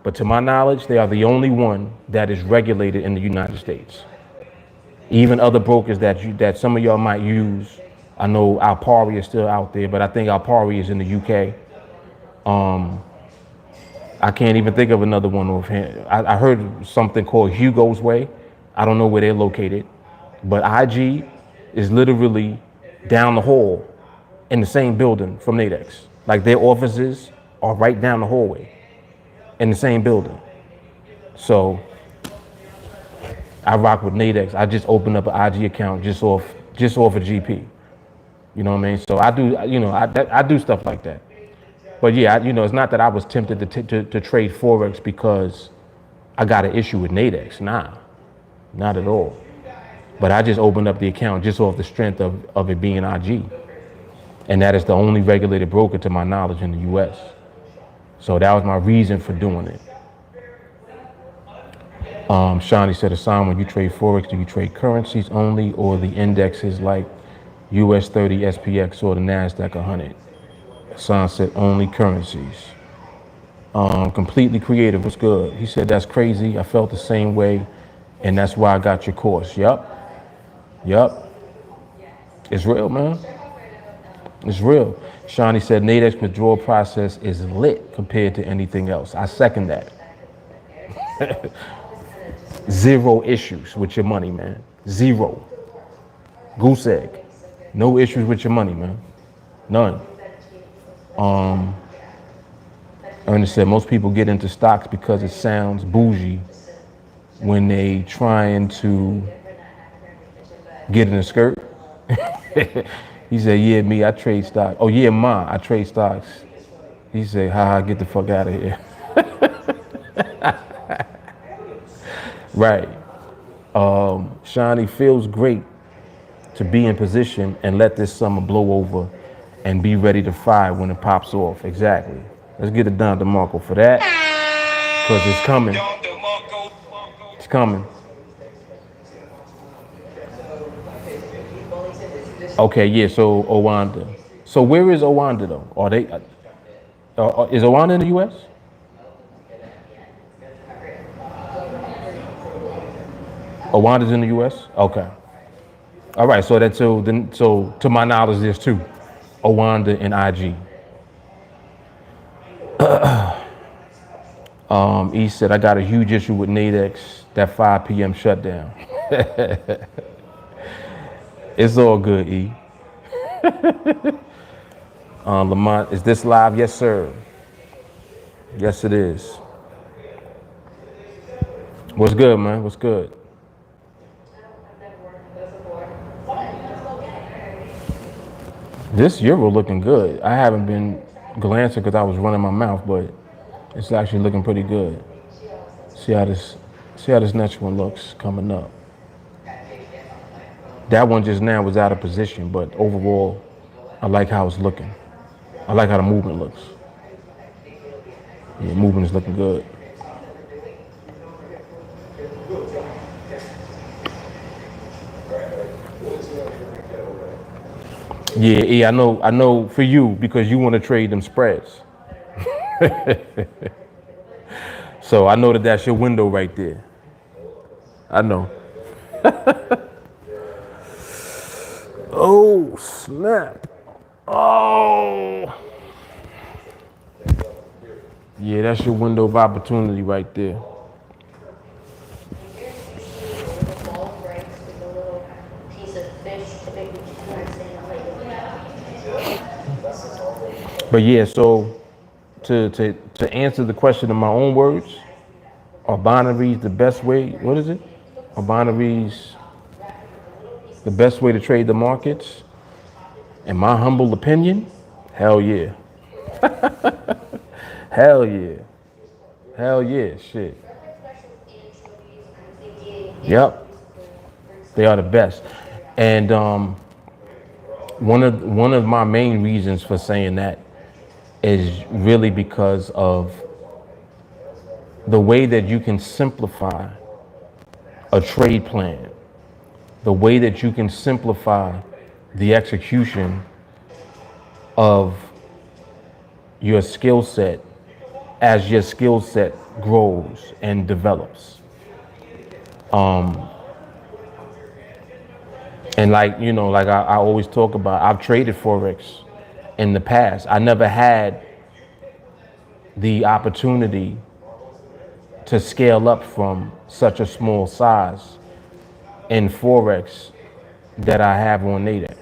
But to my knowledge, they are the only one that is regulated in the United States. Even other brokers that some of y'all might use, I know Alpari is still out there, but I think Alpari is in the UK. I can't even think of another one offhand. I heard something called Hugo's Way. I don't know where they're located, but IG is literally down the hall in the same building from NADEX. Like, their offices are right down the hallway in the same building. So I rock with NADEX. I just opened up an IG account just off a GP. You know what I mean? So I do, I do stuff like that. But yeah, it's not that I was tempted to trade Forex because I got an issue with NADEX. Nah, not at all. But I just opened up the account just off the strength of it being IG. And that is the only regulated broker, to my knowledge, in the US. So that was my reason for doing it. Shawnee said, Hassan, when you trade Forex, do you trade currencies only, or the indexes like US 30, SPX, or the NASDAQ 100? Hassan said, only currencies. Completely creative, what's good? He said, that's crazy. I felt the same way, and that's why I got your course. Yup. It's real, man. It's real. Shawnee said, NADEX withdrawal process is lit compared to anything else. I second that. Zero issues with your money, man. Zero. Goose egg. No issues with your money, man. None. Ernest said, most people get into stocks because it sounds bougie when they trying to get in a skirt. He said, yeah, me, I trade stocks. Oh, yeah, ma, I trade stocks. He said, haha, get the fuck out of here. Right. Shawnee, feels great to be in position and let this summer blow over and be ready to fire when it pops off. Exactly. Let's get it done, DeMarco, for that, because it's coming. It's coming. Okay, yeah, so Owanda. So where is Owanda, though? Are they? Is Owanda in the U.S.? Owanda's in the U.S.? Okay. All right, so that's so to my knowledge, there's two, Owanda and IG. E said I got a huge issue with NADEX, that 5 p.m. shutdown. It's all good, E. Lamont, is this live? Yes, sir. Yes, it is. What's good, man? What's good? This euro looking good. I haven't been glancing because I was running my mouth, but it's actually looking pretty good. See how this next one looks coming up. That one just now was out of position, but overall, I like how it's looking. I like how the movement looks. Yeah, movement is looking good. Yeah, I know for you, because you want to trade them spreads. So I know that that's your window right there. I know. Oh, snap. Oh. Yeah, that's your window of opportunity right there. But yeah, so to answer the question in my own words, are binaries the best way? What is it? Are binaries the best way to trade the markets? In my humble opinion, hell yeah. Hell yeah. Hell yeah, shit. Yep. They are the best. And one of my main reasons for saying that is really because of the way that you can simplify a trade plan, the way that you can simplify the execution of your skill set as your skill set grows and develops. And like, like I always talk about, I've traded Forex in the past. I never had the opportunity to scale up from such a small size in Forex that I have on NADEX.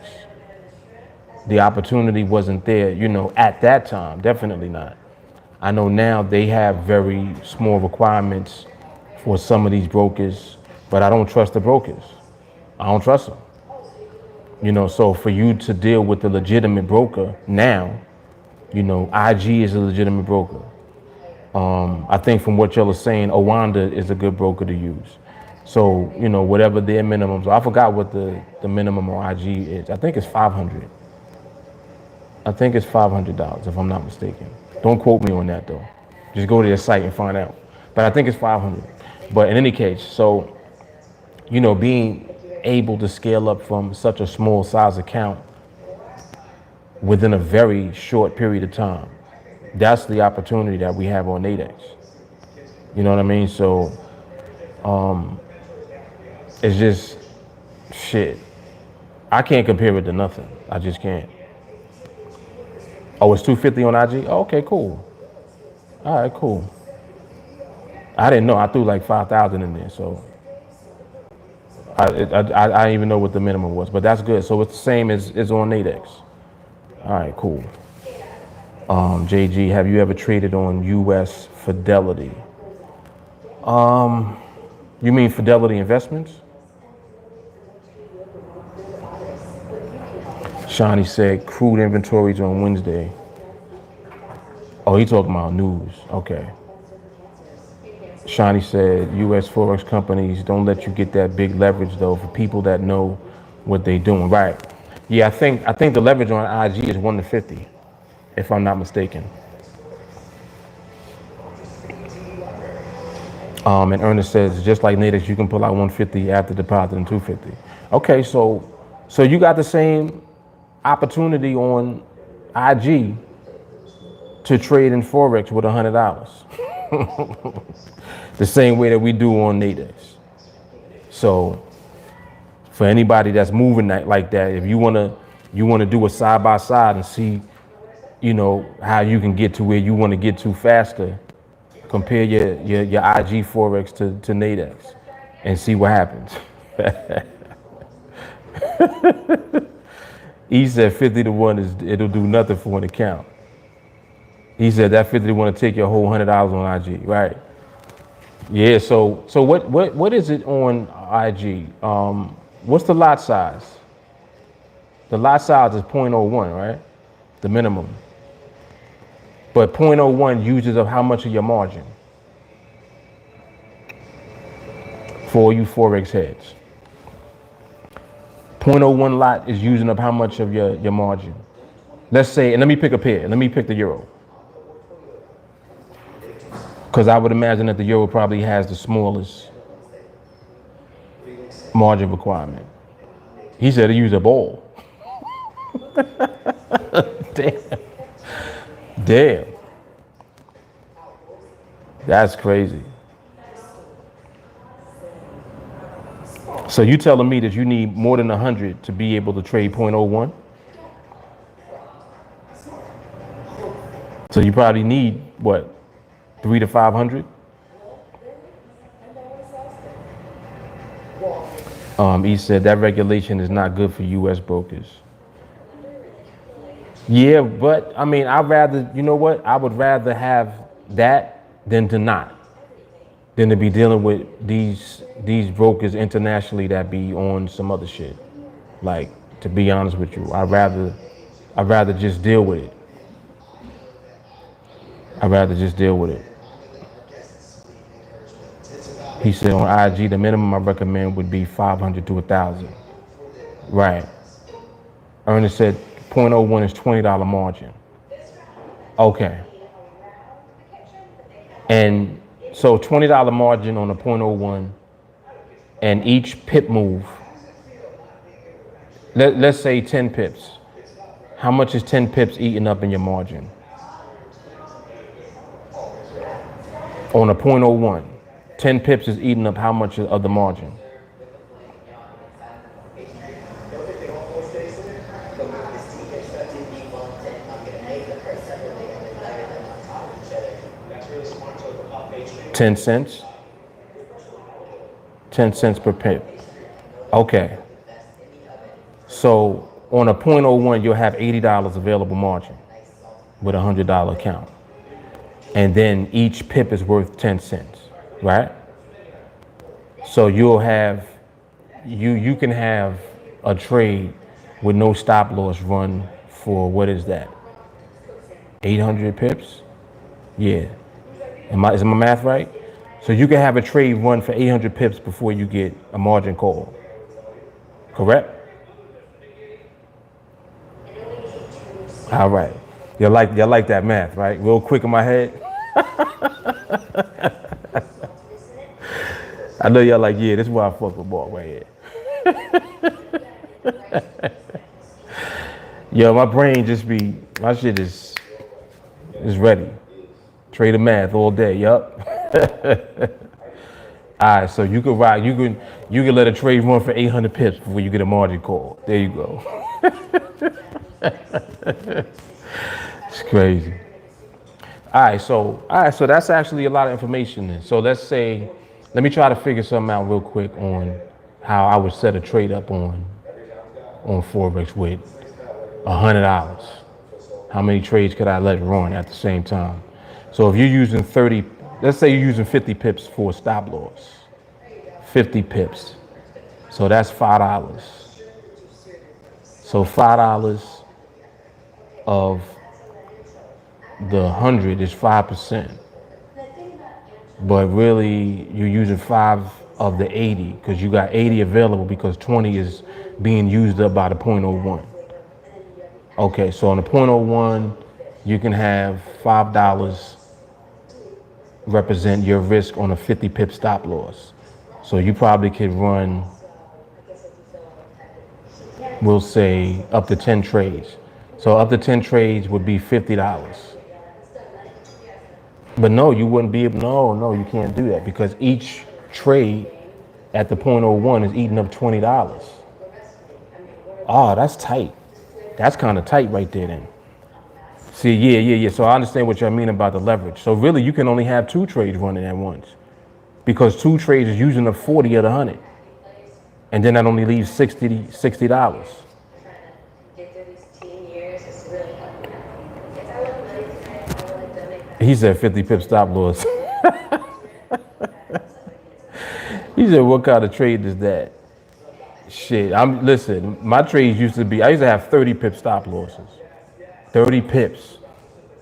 The opportunity wasn't there, at that time, definitely not. I know now they have very small requirements for some of these brokers, but I don't trust the brokers. I don't trust them. So for you to deal with the legitimate broker now, IG is a legitimate broker. I think from what y'all are saying, Owanda is a good broker to use. So, whatever their minimums are, I forgot what the minimum on IG is. I think it's 500. I think it's $500 if I'm not mistaken. Don't quote me on that though. Just go to their site and find out. But I think it's 500. But in any case, so, being able to scale up from such a small size account within a very short period of time, that's the opportunity that we have on NADEX. You know what I mean? So it's just shit. I can't compare it to nothing. I just can't. Oh, it's 250 on IG? Oh, okay, cool. All right, cool. I didn't know. I threw like 5,000 in there, so I didn't even know what the minimum was, but that's good. So it's the same as on NADEX. All right, cool. JG, have you ever traded on US Fidelity? You mean Fidelity Investments? Shawnee said crude inventories on Wednesday. Oh, he talking about news. Okay. Shawnee said US Forex companies don't let you get that big leverage though for people that know what they're doing. Right. Yeah, I think the leverage on IG is 1 to 50, if I'm not mistaken. And Ernest says, just like NADEX, you can pull out 150 after depositing 250. Okay, so you got the same opportunity on IG to trade in Forex with $100. The same way that we do on NADEX. So For anybody that's moving like that, if you wanna do a side by side and see, how you can get to where you want to get to faster, compare your IG Forex to NADEX and see what happens. He said 50 to 1 it'll do nothing for an account. He said that 50 to 1 to take your whole $100 on IG, right? Yeah, so what is it on IG? What's the lot size? The lot size is 0.01, right? The minimum. But 0.01 uses up how much of your margin for you Forex heads? 0.01 lot is using up how much of your margin? Let's say, and let me pick a pair. Let me pick the euro. Because I would imagine that the euro probably has the smallest margin requirement. He said to use up all. Damn. Damn. That's crazy. So you telling me that you need more than 100 to be able to trade 0.01? So you probably need what, 3 to 500? He said that regulation is not good for U.S. brokers. Yeah, but I mean, I'd rather, you know what? I would rather have that than to not, than to be dealing with these brokers internationally that be on some other shit. Like, to be honest with you, I'd rather just deal with it. I'd rather just deal with it. He said on IG, the minimum I recommend would be 500 to 1,000. Right. Ernest said 0.01 is $20 margin. Okay. And so $20 margin on a 0.01, and each pip move, let's say 10 pips. How much is 10 pips eating up in your margin? On a 0.01, 10 pips is eating up how much of the margin? $0.10? 10 cents per pip. Okay. So on a 0.01, you'll have $80 available margin with a $100 account. And then each pip is worth 10 cents, right? So you'll have, you can have a trade with no stop loss run for, what is that? 800 pips? Yeah. Is my math right? So you can have a trade run for 800 pips before you get a margin call. Correct? All right. You like that math, right? Real quick in my head. I know y'all like, yeah, this is why I fuck with ball right here. Yo, my brain my shit is ready. Trade of math all day, yup. All right, so you can let a trade run for 800 pips before you get a margin call. There you go. It's crazy. All right, so that's actually a lot of information then. So let me try to figure something out real quick on how I would set a trade up on Forex with $100. How many trades could I let run at the same time? So if you're using let's say you're using 50 pips for a stop loss. 50 pips. So that's $5. So $5 of the 100 is 5%. But really you're using 5 of the 80 because you got 80 available because 20 is being used up by the 0.01. Okay, so on the 0.01, you can have $5 represent your risk on a 50 pip stop loss. So you probably could run, we'll say, up to 10 trades. So up to 10 trades would be $50. But no, you wouldn't be able, no, you can't do that because each trade at the 0.01 is eating up $20. Oh, that's tight. That's kind of tight right there then. See, yeah. So I understand what you mean about the leverage. So really, you can only have two trades running at once because two trades is using up 40 of the 100. And then that only leaves $60. Get through these teen years, it's really helping out. If I win money today, I would like donate that. He said 50 pip stop loss. He said, what kind of trade is that? Shit, listen, my trades used to be, I used to have 30 pip stop losses. 30 pips.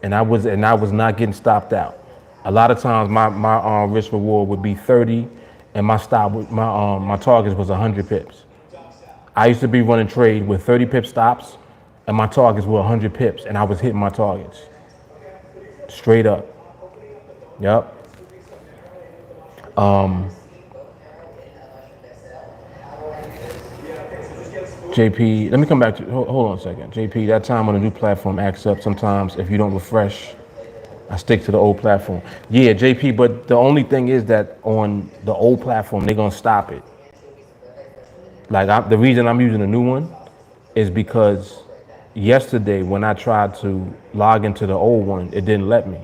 And I was not getting stopped out. A lot of times my risk reward would be 30 and my targets was 100 pips. I used to be running trade with 30 pip stops and my targets were 100 pips and I was hitting my targets. Straight up. Yep. JP, let me come back to, hold on a second. JP, that time on the new platform acts up sometimes. If you don't refresh, I stick to the old platform. Yeah, JP, but the only thing is that on the old platform, they're gonna stop it. Like the reason I'm using a new one is because yesterday when I tried to log into the old one, it didn't let me.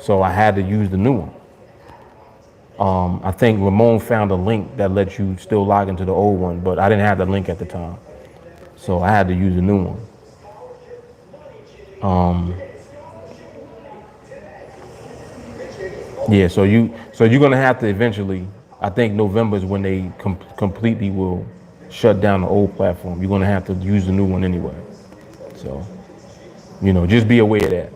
So I had to use the new one. I think Ramon found a link that lets you still log into the old one, but I didn't have the link at the time. So I had to use the new one. Yeah, so you're gonna have to eventually. I think November is when they completely will shut down the old platform. You're gonna have to use the new one anyway. So, just be aware of that.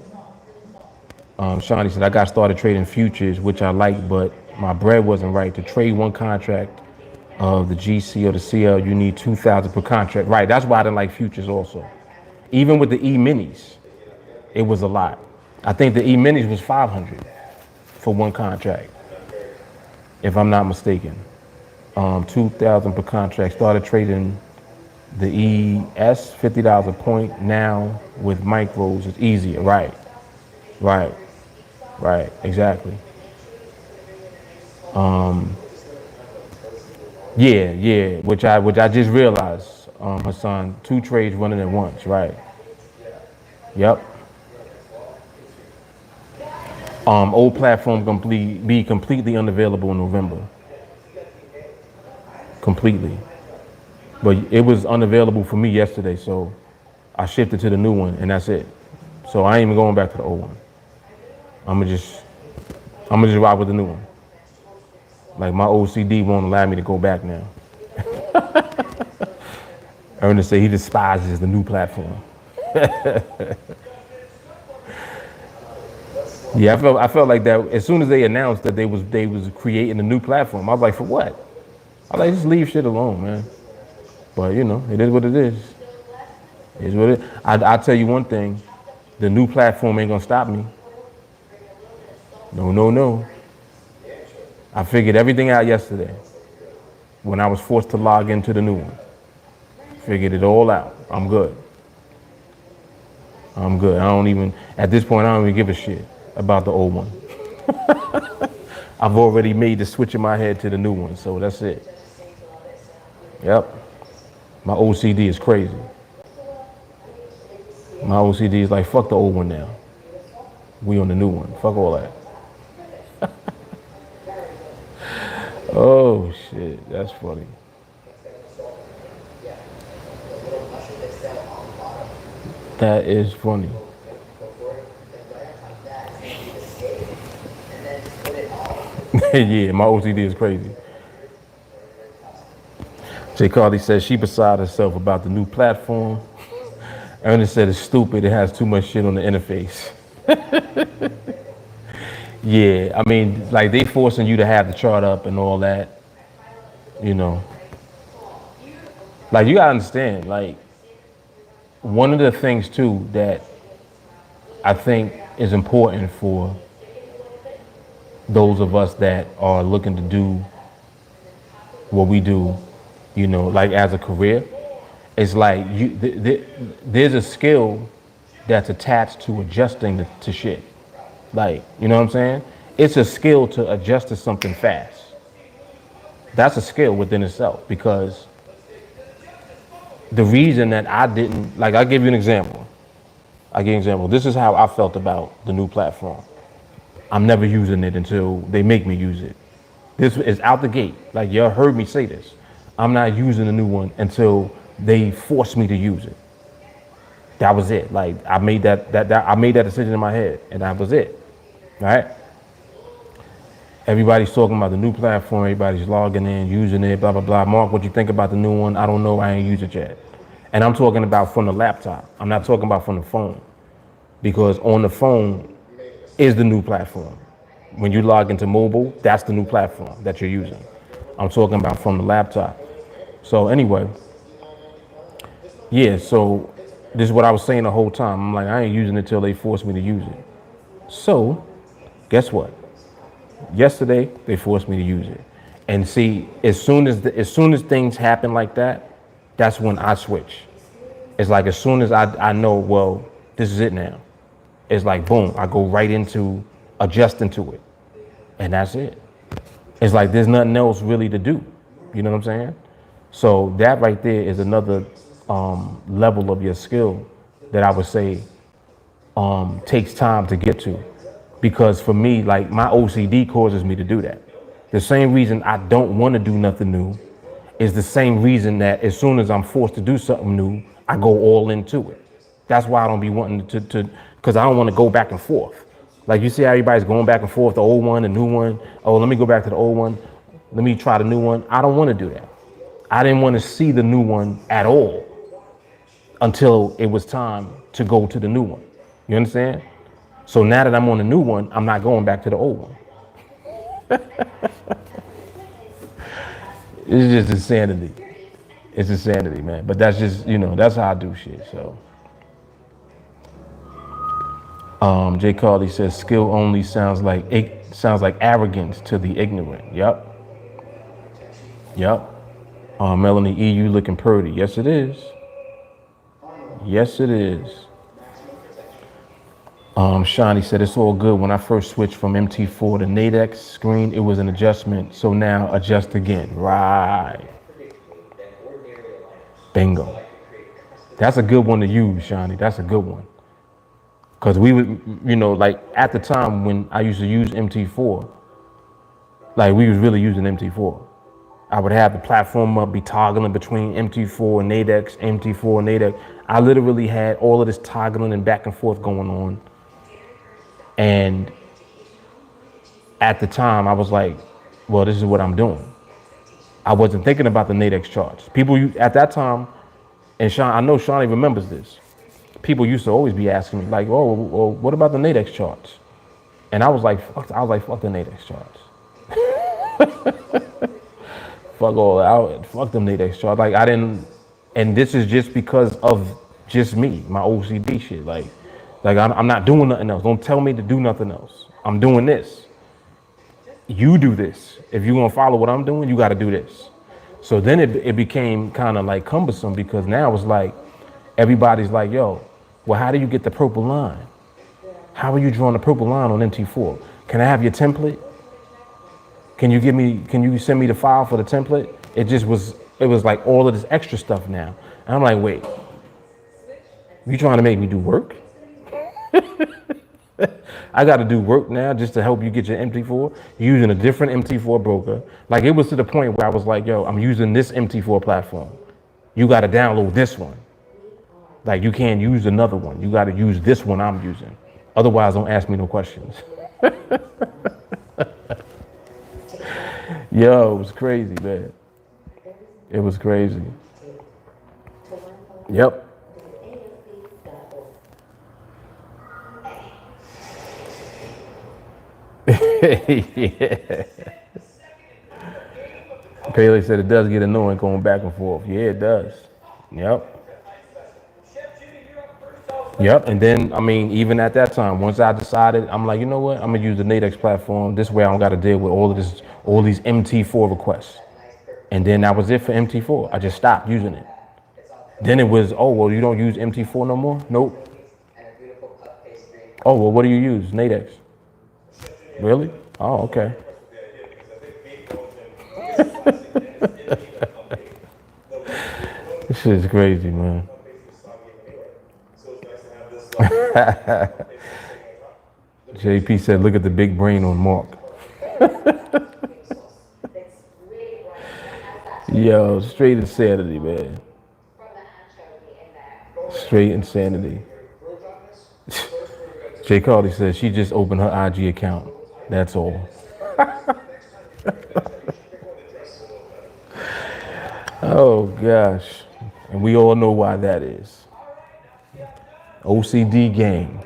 Shawnee said I got started trading futures, which I like, but my bread wasn't right. To trade one contract of the GC or the CL, you need 2,000 per contract. Right. That's why I didn't like futures also. Even with the E-minis, it was a lot. I think the E-minis was 500 for one contract, if I'm not mistaken. 2,000 per contract. Started trading the ES, $50 a point. Now with micros, it's easier. Right. Exactly. Yeah. Which I just realized, Hassan. Two trades running at once. Right. Yep. Old platform be completely unavailable in November. Completely. But it was unavailable for me yesterday, so I shifted to the new one, and that's it. So I ain't even going back to the old one. I'm gonna just rock with the new one. Like my OCD won't allow me to go back now. Ernest said he despises the new platform. Yeah, I felt like that as soon as they announced that they was creating a new platform. I was like, for what? I was like, just leave shit alone, man. But it is what it is. It is what it is. I'll tell you one thing, the new platform ain't gonna stop me. No. I figured everything out yesterday when I was forced to log into the new one. Figured it all out. I'm good. At this point, I don't even give a shit about the old one. I've already made the switch in my head to the new one, so that's it. Yep. My OCD is crazy. My OCD is like, fuck the old one now. We on the new one. Fuck all that. Oh shit, that's funny. That is funny. Yeah, my OCD is crazy. Jay Carly says she beside herself about the new platform. Ernest said it's stupid. It has too much shit on the interface. Yeah, I mean, like they forcing you to have the chart up and all that. Like you gotta understand, like one of the things too that I think is important for those of us that are looking to do what we do, like as a career, it's like there's a skill that's attached to adjusting to shit. Like, you know what I'm saying? It's a skill to adjust to something fast. That's a skill within itself because the reason that I didn't, like, I'll give you an example. This is how I felt about the new platform. I'm never using it until they make me use it. This is out the gate. Like, y'all heard me say this. I'm not using the new one until they force me to use it. That was it. Like, I made I made that decision in my head, and that was it. Right? Everybody's talking about the new platform. Everybody's logging in, using it, blah, blah, blah. Mark, what you think about the new one? I don't know. I ain't used it yet. And I'm talking about from the laptop. I'm not talking about from the phone. Because on the phone is the new platform. When you log into mobile, that's the new platform that you're using. I'm talking about from the laptop. So anyway, yeah, so this is what I was saying the whole time. I'm like, I ain't using it till they force me to use it. So guess what? Yesterday, they forced me to use it. And see, as soon as things happen like that, that's when I switch. It's like as soon as I know, well, this is it now. It's like, boom, I go right into adjusting to it. And that's it. It's like there's nothing else really to do. You know what I'm saying? So that right there is another level of your skill that I would say takes time to get to. Because for me, like, my OCD causes me to do that. The same reason I don't want to do nothing new is the same reason that as soon as I'm forced to do something new, I go all into it. That's why I don't be wanting to because I don't want to go back and forth. Like, you see how everybody's going back and forth, the old one, the new one. Oh, let me go back to the old one. Let me try the new one. I don't want to do that. I didn't want to see the new one at all until it was time to go to the new one. You understand? So now that I'm on the new one, I'm not going back to the old one. It's just insanity. It's insanity, man. But that's just, that's how I do shit. So, Jay Carly says skill only sounds like arrogance to the ignorant. Yep. Melanie E, you looking pretty. Yes, it is. Yes, it is. Shawnee said it's all good. When I first switched from MT4 to NADEX screen, it was an adjustment. So now adjust again. Right. Bingo. That's a good one to use, Shawnee. That's a good one. Because we would, like at the time when I used to use MT4, like we was really using MT4. I would have the platform up, be toggling between MT4 and NADEX, MT4 and NADEX. I literally had all of this toggling and back and forth going on. And at the time, I was like, well, this is what I'm doing. I wasn't thinking about the NADEX charts. People at that time, and Sean, I know Shawnee remembers this. People used to always be asking me, like, oh, well, what about the NADEX charts? And I was like, fuck the NADEX charts. Fuck them NADEX charts. Like, I didn't, and this is just because of just me, my OCD shit. Like I'm not doing nothing else. Don't tell me to do nothing else. I'm doing this. You do this. If you're gonna follow what I'm doing, you gotta do this. So then it became kind of like cumbersome because now it's like, everybody's like, yo, well, how do you get the purple line? How are you drawing the purple line on MT4? Can I have your template? Can you send me the file for the template? It was like all of this extra stuff now. And I'm like, wait, you trying to make me do work? I got to do work now just to help you get your MT4 using a different MT4 broker. Like, it was to the point where I was like, yo, I'm using this MT4 platform. You got to download this one. Like, you can't use another one. You got to use this one I'm using. Otherwise, don't ask me no questions. Yo, it was crazy, man. It was crazy. Yep. Yeah. Paley said it does get annoying going back and forth. Yeah, it does. Yep. Yep. And then, I mean, even at that time, once I decided, I'm like, you know what? I'm gonna use the NADEX platform. This way I don't got to deal with all these MT4 requests. And then that was it for MT4. I just stopped using it. Then it was, oh, well, you don't use MT4 no more? Nope. Oh, well, what do you use? NADEX. Really? Oh, okay. Shit's crazy, man. JP said, look at the big brain on Mark. Yo, straight insanity, man. Straight insanity. Jay Cardi says she just opened her IG account. That's all. Oh, gosh. And we all know why that is. OCD gang.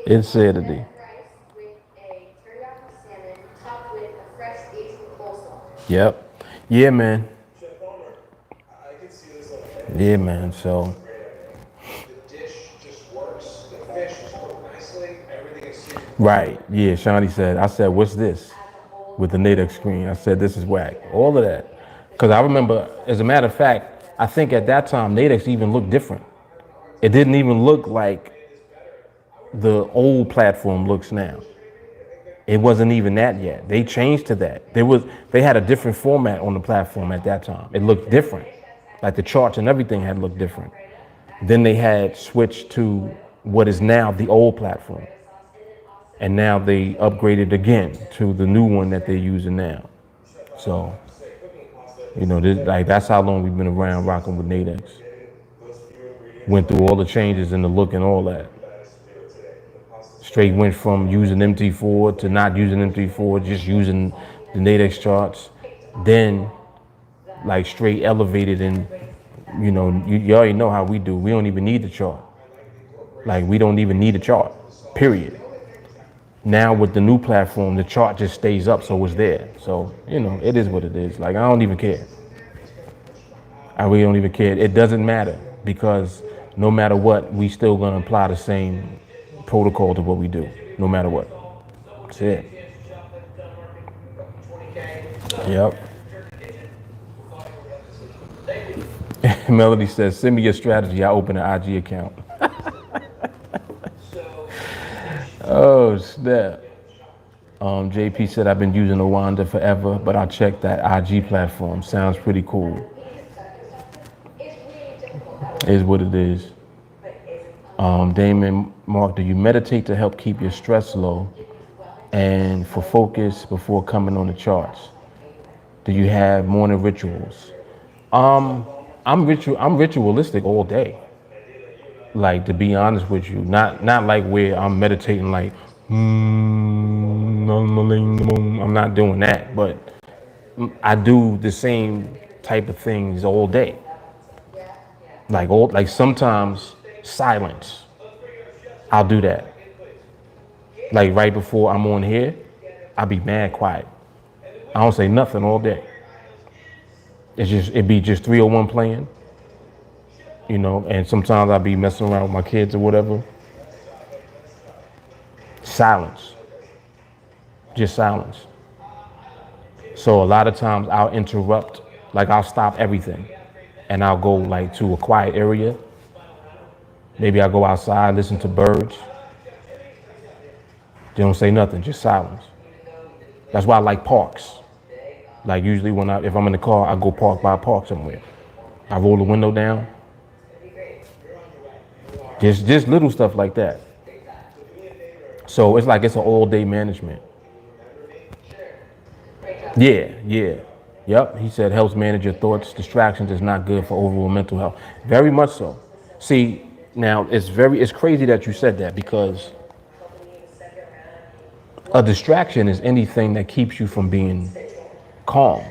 Insanity. Yep. Yeah, man. Yeah, man. So. Right. Yeah, Shawnee said, I said, what's this? With the NADEX screen. I said, this is whack. All of that. Because I remember, as a matter of fact, I think at that time, NADEX even looked different. It didn't even look like the old platform looks now. It wasn't even that yet. They changed to that. They had a different format on the platform at that time. It looked different. Like the charts and everything had looked different. Then they had switched to what is now the old platform. And now they upgraded again to the new one that they're using now. So, that's how long we've been around rocking with NADEX. Went through all the changes in the look and all that. Straight went from using MT4 to not using MT4, just using the NADEX charts. Then, straight elevated and, you already know how we do. We don't even need the chart. We don't even need a chart, period. Now with the new platform, the chart just stays up, so it's there. So, it is what it is. I don't even care. I really don't even care. It doesn't matter because no matter what, we still gonna apply the same protocol to what we do, no matter what. That's it. Yep. Melody says, send me your strategy. I open an IG account. Oh, snap. JP said, I've been using Awanda forever, but I checked that IG platform. Sounds pretty cool. Is what it is. Damon, Mark, do you meditate to help keep your stress low and for focus before coming on the charts? Do you have morning rituals? I'm ritualistic all day. To be honest with you, not like where I'm meditating I'm not doing that, but I do the same type of things all day. Sometimes silence. I'll do that. Right before I'm on here, I'll be mad quiet. I don't say nothing all day. It'd be just 301 playing, and sometimes I'll be messing around with my kids or whatever. Silence. Just silence. So a lot of times I'll interrupt, I'll stop everything and I'll go to a quiet area. Maybe I'll go outside, listen to birds. They don't say nothing, just silence. That's why I like parks. Usually if I'm in the car, I go park by a park somewhere. I roll the window down. Just little stuff like that. So it's it's an all day management. Yeah. Yep. He said helps manage your thoughts. Distractions is not good for overall mental health. Very much so. See, now it's crazy that you said that because a distraction is anything that keeps you from being calm.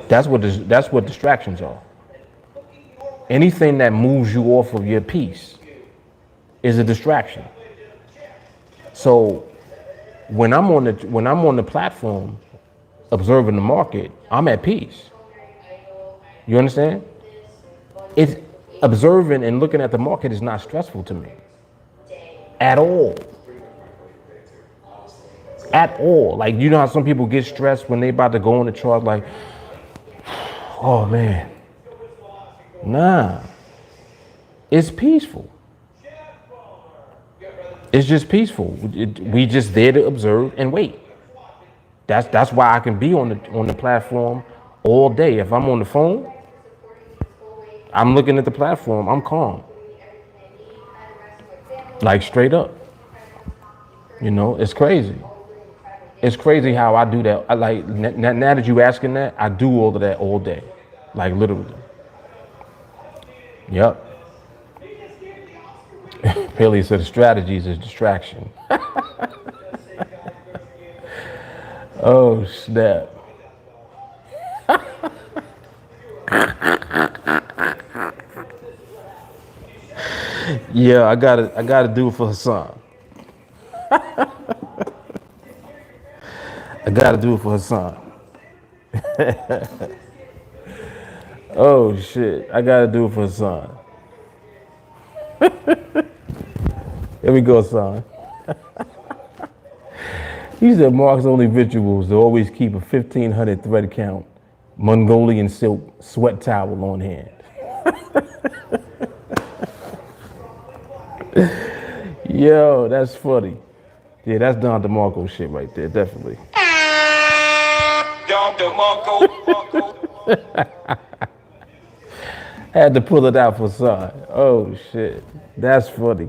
That's what distractions are. Anything that moves you off of your peace is a distraction. So when I'm on the platform observing the market, I'm at peace. You understand? It's observing and looking at the market is not stressful to me at all. At all. You know how some people get stressed when they about to go on the chart, oh man. Nah. It's peaceful. It's just peaceful. We just there to observe and wait. That's why I can be on the platform all day. If I'm on the phone, I'm looking at the platform. I'm calm, like straight up. You know, it's crazy. It's crazy how I do that. I like now that you asking that, I do all of that all day, like literally. Yep. Haley said strategy is a distraction. Oh snap. Yeah, I gotta do it for Hassan. I gotta do it for Hassan. Oh shit, I gotta do it for Hassan. Here we go, son. He said Mark's only rituals to always keep a 1,500 thread count, Mongolian silk sweat towel on hand. Yo, that's funny. Yeah, that's Don DeMarco shit right there, definitely. Don DeMarco. Had to pull it out for son. Oh shit, that's funny.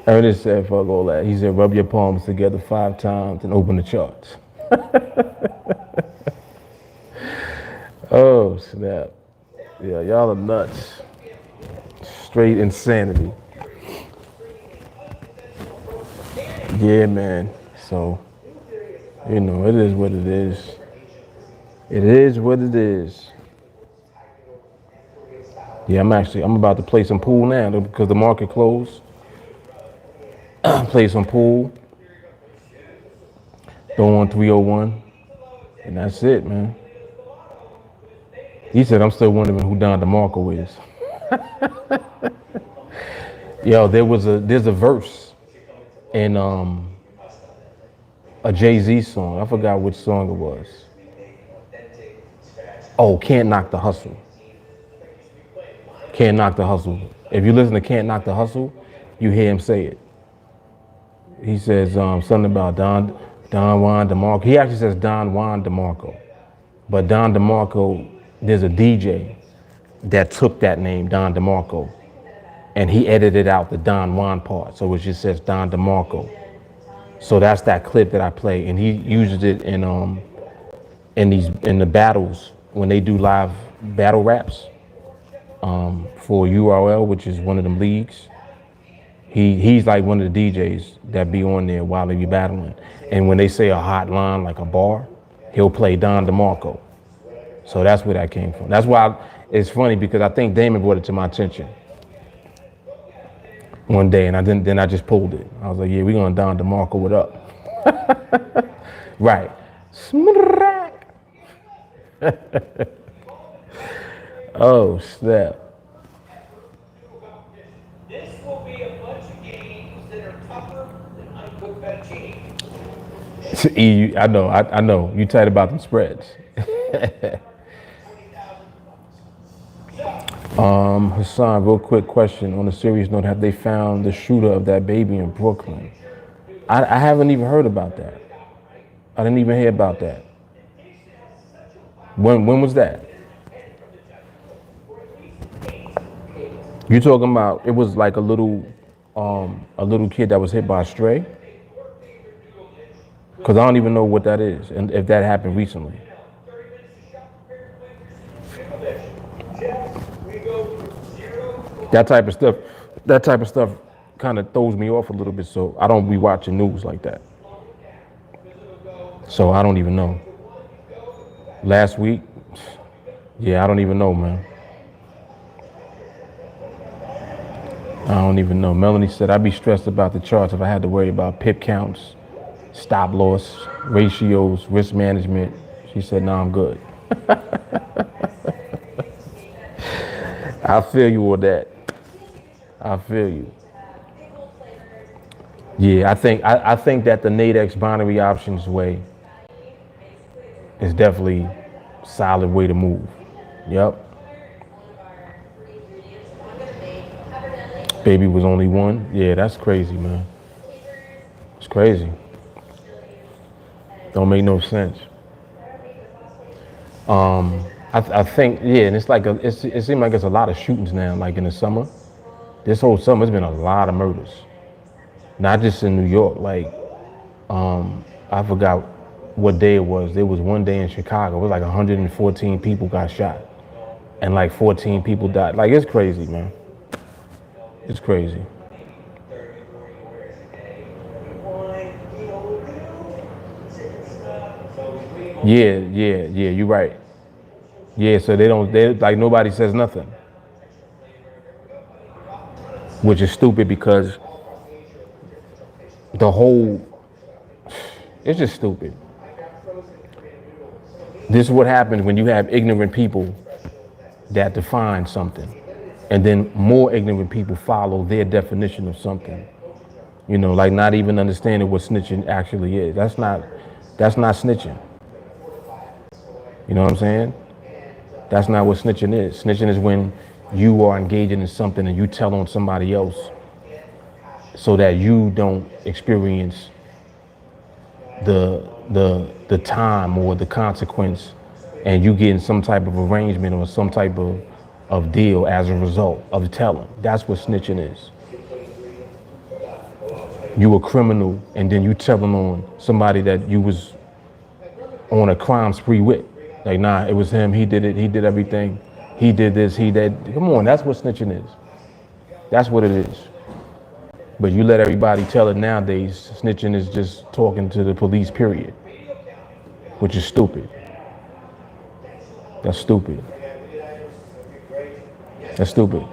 Ernest said, fuck all that. He said, rub your palms together 5 times and open the charts. Oh, snap. Yeah, y'all are nuts. Straight insanity. Yeah, man. So, you know, it is what it is. It is what it is. Yeah, I'm about to play some pool now because the market closed. Play some pool. Throw on 301. And that's it, man. He said, I'm still wondering who Don DeMarco is. Yo, there's a verse in a Jay-Z song. I forgot which song it was. Oh, Can't Knock the Hustle. Can't Knock the Hustle. If you listen to Can't Knock the Hustle, you hear him say it. He says something about Don Juan DeMarco. He actually says Don Juan DeMarco. But Don DeMarco, there's a DJ that took that name, Don DeMarco, and he edited out the Don Juan part. So it just says Don DeMarco. So that's that clip that I play, and he uses it in the battles when they do live battle raps for URL, which is one of them leagues. He's like one of the DJs that be on there while they be battling. And when they say a hot line, like a bar, he'll play Don DeMarco. So that's where that came from. That's why it's funny because I think Damon brought it to my attention one day, and then I just pulled it. I was like, yeah, we're gonna Don DeMarco it up. Right. Smack. Oh, snap. This will be a bunch of games that are tougher than uncooked fettuccine. I know. You tight about them spreads. Hassan, real quick question. On a serious note, have they found the shooter of that baby in Brooklyn? I haven't even heard about that. I didn't even hear about that. When was that? You talking about it was like a little kid that was hit by a stray? Because I don't even know what that is and if that happened recently. That type of stuff kind of throws me off a little bit, so I don't be watching news like that. So I don't even know. Last week, yeah, I don't even know, man. I don't even know. Melanie said, I'd be stressed about the charts if I had to worry about pip counts, stop loss, ratios, risk management. She said, no, I'm good. I feel you on that. I feel you. Yeah, I think that the NADEX binary options way is definitely a solid way to move. Yep. Baby was only one. Yeah, that's crazy, man. crazy. Don't make no sense. I think, yeah, and it's like, it seems like it's a lot of shootings now, like in the summer. This whole summer, it's been a lot of murders. Not just in New York, like, I forgot what day it was. There was one day in Chicago, it was like 114 people got shot. And like 14 people died. Like, it's crazy, man. It's crazy. Yeah, you're right. Yeah, so they like nobody says nothing. Which is stupid because the whole, it's just stupid. This is what happens when you have ignorant people that define something. And then more ignorant people follow their definition of something. You know, like not even understanding what snitching actually is. That's not snitching. You know what I'm saying? That's not what snitching is. Snitching is when you are engaging in something and you tell on somebody else so that you don't experience the time or the consequence, and you get in some type of arrangement or some type of deal as a result of telling. That's what snitching is. You a criminal and then you telling on somebody that you was on a crime spree with. Like, nah, it was him, he did it, he did everything, he did this, he did. Come on, that's what snitching is. That's what it is. But you let everybody tell it nowadays. Snitching is just talking to the police, period. Which is stupid. That's stupid. That's stupid.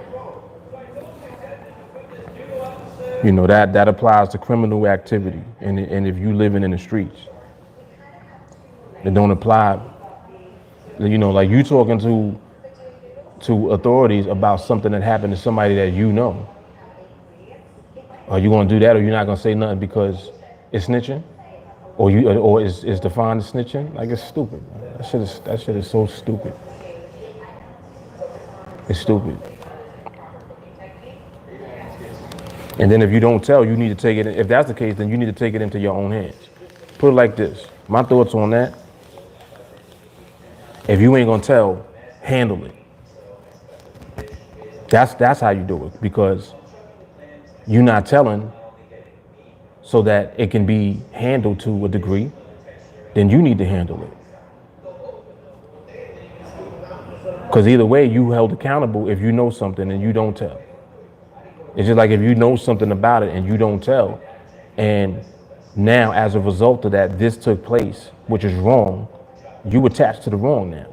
You know, that applies to criminal activity. And if you living in the streets, it don't apply. You know, like you talking to authorities about something that happened to somebody that you know. Are you gonna do that, or you're not gonna say nothing because it's snitching, or is defined as snitching? Like, it's stupid. That shit is so stupid. It's stupid. And then if you don't tell, you need to take it. If that's the case, then you need to take it into your own hands. Put it like this. My thoughts on that: if you ain't gonna tell, handle it. That's how you do it, because you're not telling so that it can be handled to a degree, then you need to handle it. Because either way, you held accountable if you know something and you don't tell. It's just like if you know something about it and you don't tell, and now as a result of that, this took place, which is wrong, you attached to the wrong now.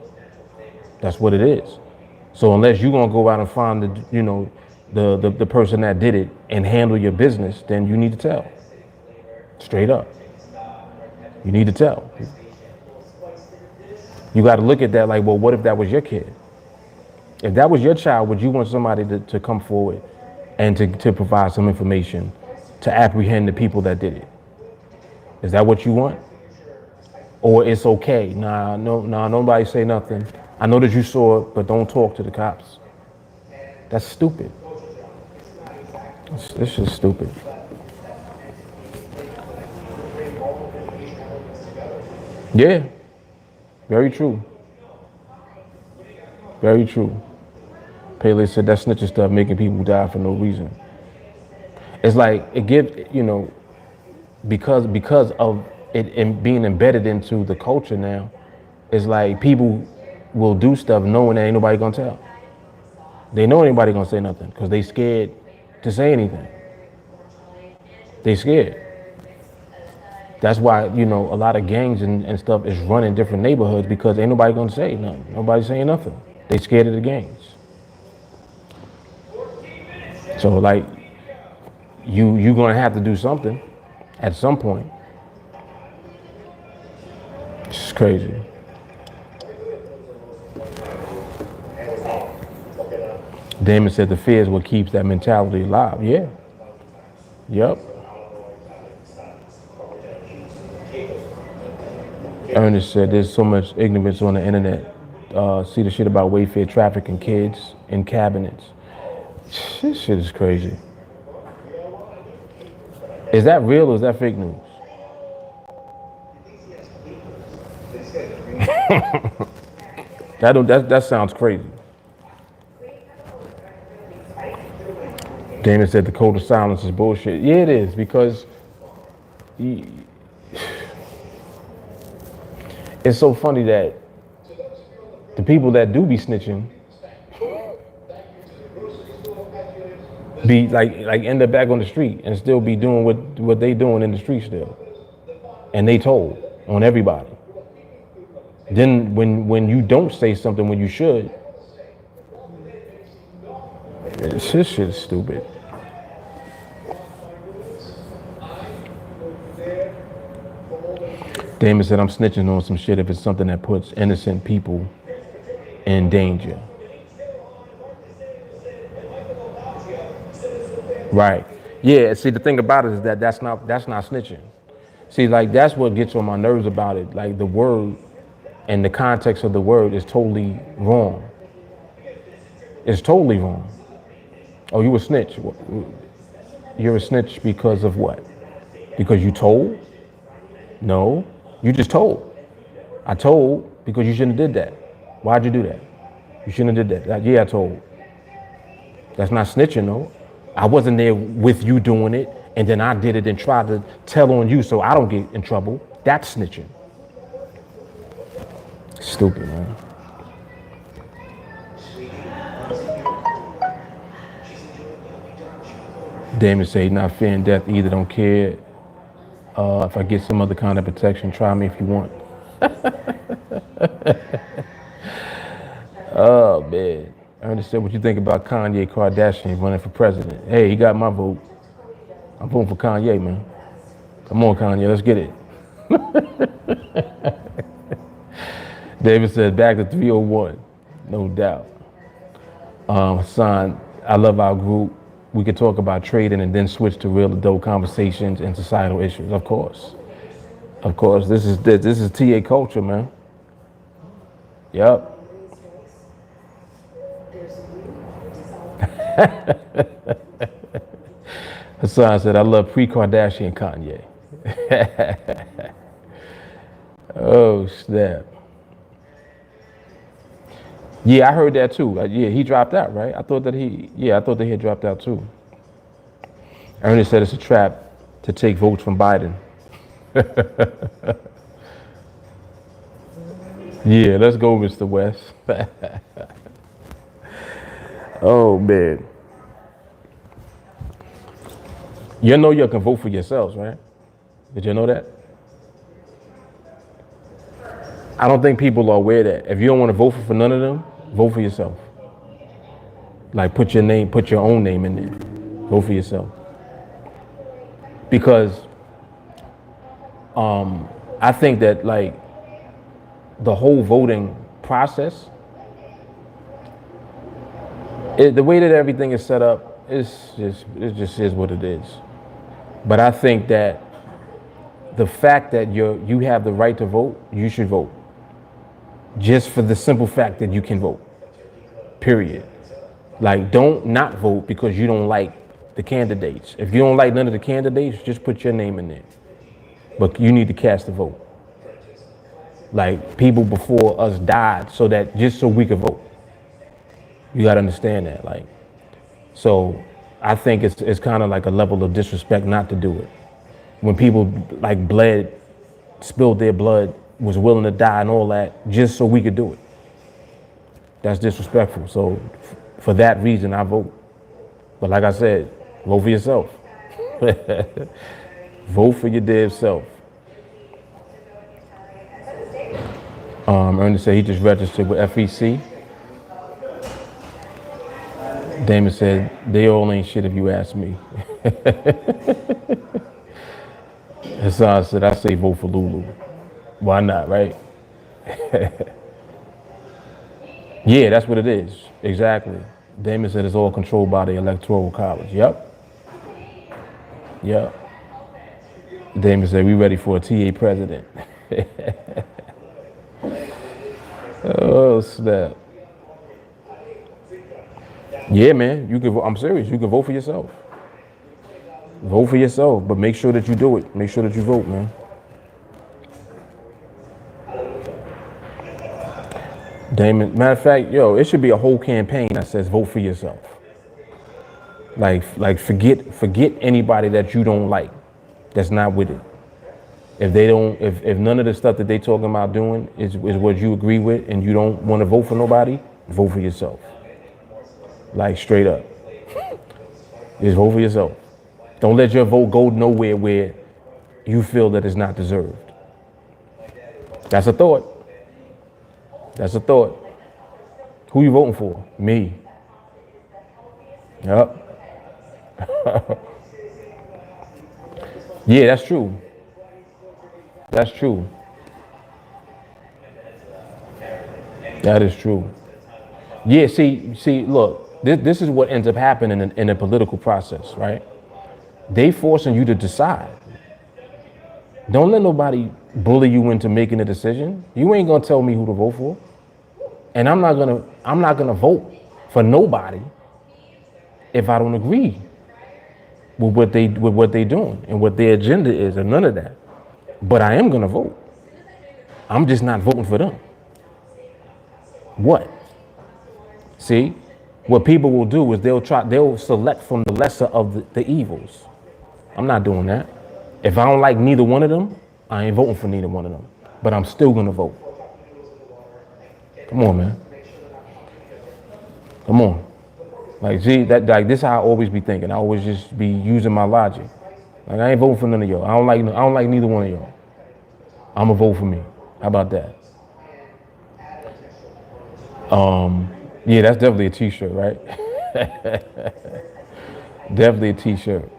That's what it is. So unless you're gonna go out and find the person that did it and handle your business, then you need to tell. Straight up. You need to tell. You got to look at that like, well, what if that was your kid? If that was your child, would you want somebody to come forward and to provide some information to apprehend the people that did it? Is that what you want? Or it's okay? Nah, nobody say nothing. I know that you saw it, but don't talk to the cops. That's stupid. This is stupid. Yeah, very true. Very true. Pele said that snitching stuff making people die for no reason. It's like it gives, because of it being embedded into the culture now, it's like people will do stuff knowing that ain't nobody gonna tell. They know anybody gonna say nothing because they scared to say anything. They scared. That's why, a lot of gangs and stuff is running different neighborhoods, because ain't nobody gonna say nothing. Nobody's saying nothing. They scared of the gangs. So like, you gonna have to do something at some point. It's crazy. Damon said the fear is what keeps that mentality alive. Yeah. Yep. Ernest said there's so much ignorance on the internet. See the shit about Wayfair trafficking kids in cabinets. This shit is crazy. Is that real or is that fake news? That sounds crazy. Damon said the code of silence is bullshit. Yeah, it is, because it's so funny that the people that do be snitching be like end up back on the street and still be doing what they doing in the street still. And they told on everybody. Then when you don't say something when you should, this shit is stupid. Damon said, I'm snitching on some shit if it's something that puts innocent people in danger. Right. Yeah, see, the thing about it is that that's not snitching. See, like, that's what gets on my nerves about it. Like, the word and the context of the word is totally wrong. It's totally wrong. Oh, you a snitch. You're a snitch because of what? Because you told? No, you just told. I told because you shouldn't have did that. Why'd you do that? You shouldn't have did that. Yeah, I told. That's not snitching, though. I wasn't there with you doing it, and then I did it and tried to tell on you so I don't get in trouble. That's snitching. Stupid, man. Damon say not fearing death either, don't care. If I get some other kind of protection, try me if you want. Oh, man. Ernest said, what you think about Kanye Kardashian running for president? Hey, he got my vote. I'm voting for Kanye, man. Come on, Kanye, let's get it. David said, back to 301. No doubt. Hassan, I love our group. We could talk about trading and then switch to real adult conversations and societal issues. Of course. Of course. This is TA culture, man. Yep. Hassan said, I love pre-Kardashian Kanye. Oh, snap. Yeah, I heard that too. Yeah, he dropped out, right? I thought that he had dropped out too. Ernest said it's a trap to take votes from Biden. Yeah, let's go, Mr. West. Oh, man. You know you can vote for yourselves, right? Did you know that? I don't think people are aware that. If you don't want to vote for none of them, vote for yourself. Like, put your own name in there. Vote for yourself. Because I think that, like, the whole voting process, the way that everything is set up, it just is what it is. But I think that the fact that you have the right to vote, you should vote. Just for the simple fact that you can vote. Period. Like, don't not vote because you don't like the candidates. If you don't like none of the candidates, just put your name in there. But you need to cast a vote. Like, people before us died just so we could vote. You gotta understand that. Like, so I think it's kind of like a level of disrespect not to do it. When people like spilled their blood, was willing to die and all that just so we could do it. That's disrespectful. So for that reason, I vote. But like I said, vote for yourself. Vote for your damn self. Ernest said he just registered with FEC. Damon said, they all ain't shit if you ask me. Hassan said, I say vote for Lulu. Why not, right? Yeah, that's what it is. Exactly. Damon said it's all controlled by the Electoral College. Yep. Damon said we ready for a TA president. Oh, snap. Yeah, man. I'm serious. You can vote for yourself. Vote for yourself, but make sure that you do it. Make sure that you vote, man. Damon, matter of fact, yo, it should be a whole campaign that says vote for yourself. Like forget anybody that you don't like, that's not with it. If none of the stuff that they talking about doing is what you agree with and you don't want to vote for nobody, vote for yourself. Like straight up. Just vote for yourself. Don't let your vote go nowhere where you feel that it's not deserved. That's a thought. That's a thought. Who you voting for? Me. Yep. Yeah, that's true. That's true. That is true. Yeah, see, look, this is what ends up happening in a political process, right? They forcing you to decide. Don't let nobody bully you into making a decision. You ain't gonna tell me who to vote for. And I'm not gonna vote for nobody if I don't agree with what they doing and what their agenda is, and none of that. But I am gonna vote. I'm just not voting for them. What? See, what people will do is they'll select from the lesser of the evils. I'm not doing that. If I don't like neither one of them, I ain't voting for neither one of them. But I'm still gonna vote. Come on, man. Come on. Like, gee, like this is how I always be thinking. I always just be using my logic. Like, I ain't voting for none of y'all. I don't like neither one of y'all. I'ma vote for me. How about that? Yeah, that's definitely a t-shirt, right? Definitely a t-shirt.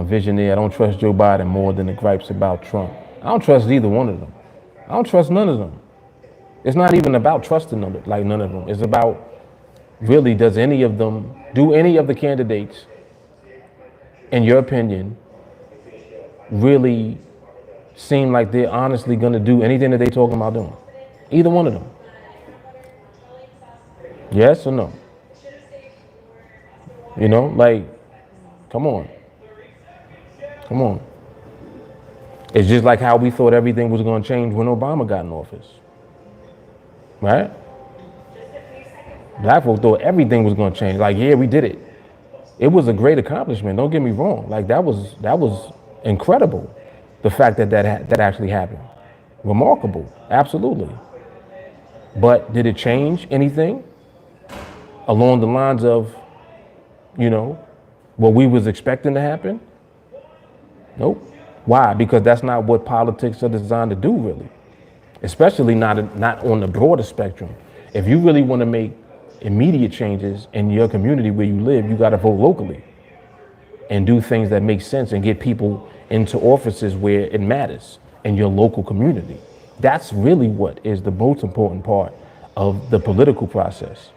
Visionary, I don't trust Joe Biden more than the gripes about Trump. I don't trust either one of them. I don't trust none of them. It's not even about trusting them, like none of them. It's about really, do any of the candidates, in your opinion, really seem like they're honestly gonna do anything that they talking about doing? Either one of them. Yes or no? You know, like, come on. Come on. It's just like how we thought everything was going to change when Obama got in office. Right? Black folks thought everything was going to change. Like, yeah, we did it. It was a great accomplishment. Don't get me wrong. Like, that was incredible. The fact that actually happened. Remarkable. Absolutely. But did it change anything along the lines of, you know, what we was expecting to happen? Nope. Why? Because that's not what politics are designed to do, really. Especially not on the broader spectrum. If you really want to make immediate changes in your community where you live, you got to vote locally and do things that make sense and get people into offices where it matters in your local community. That's really what is the most important part of the political process,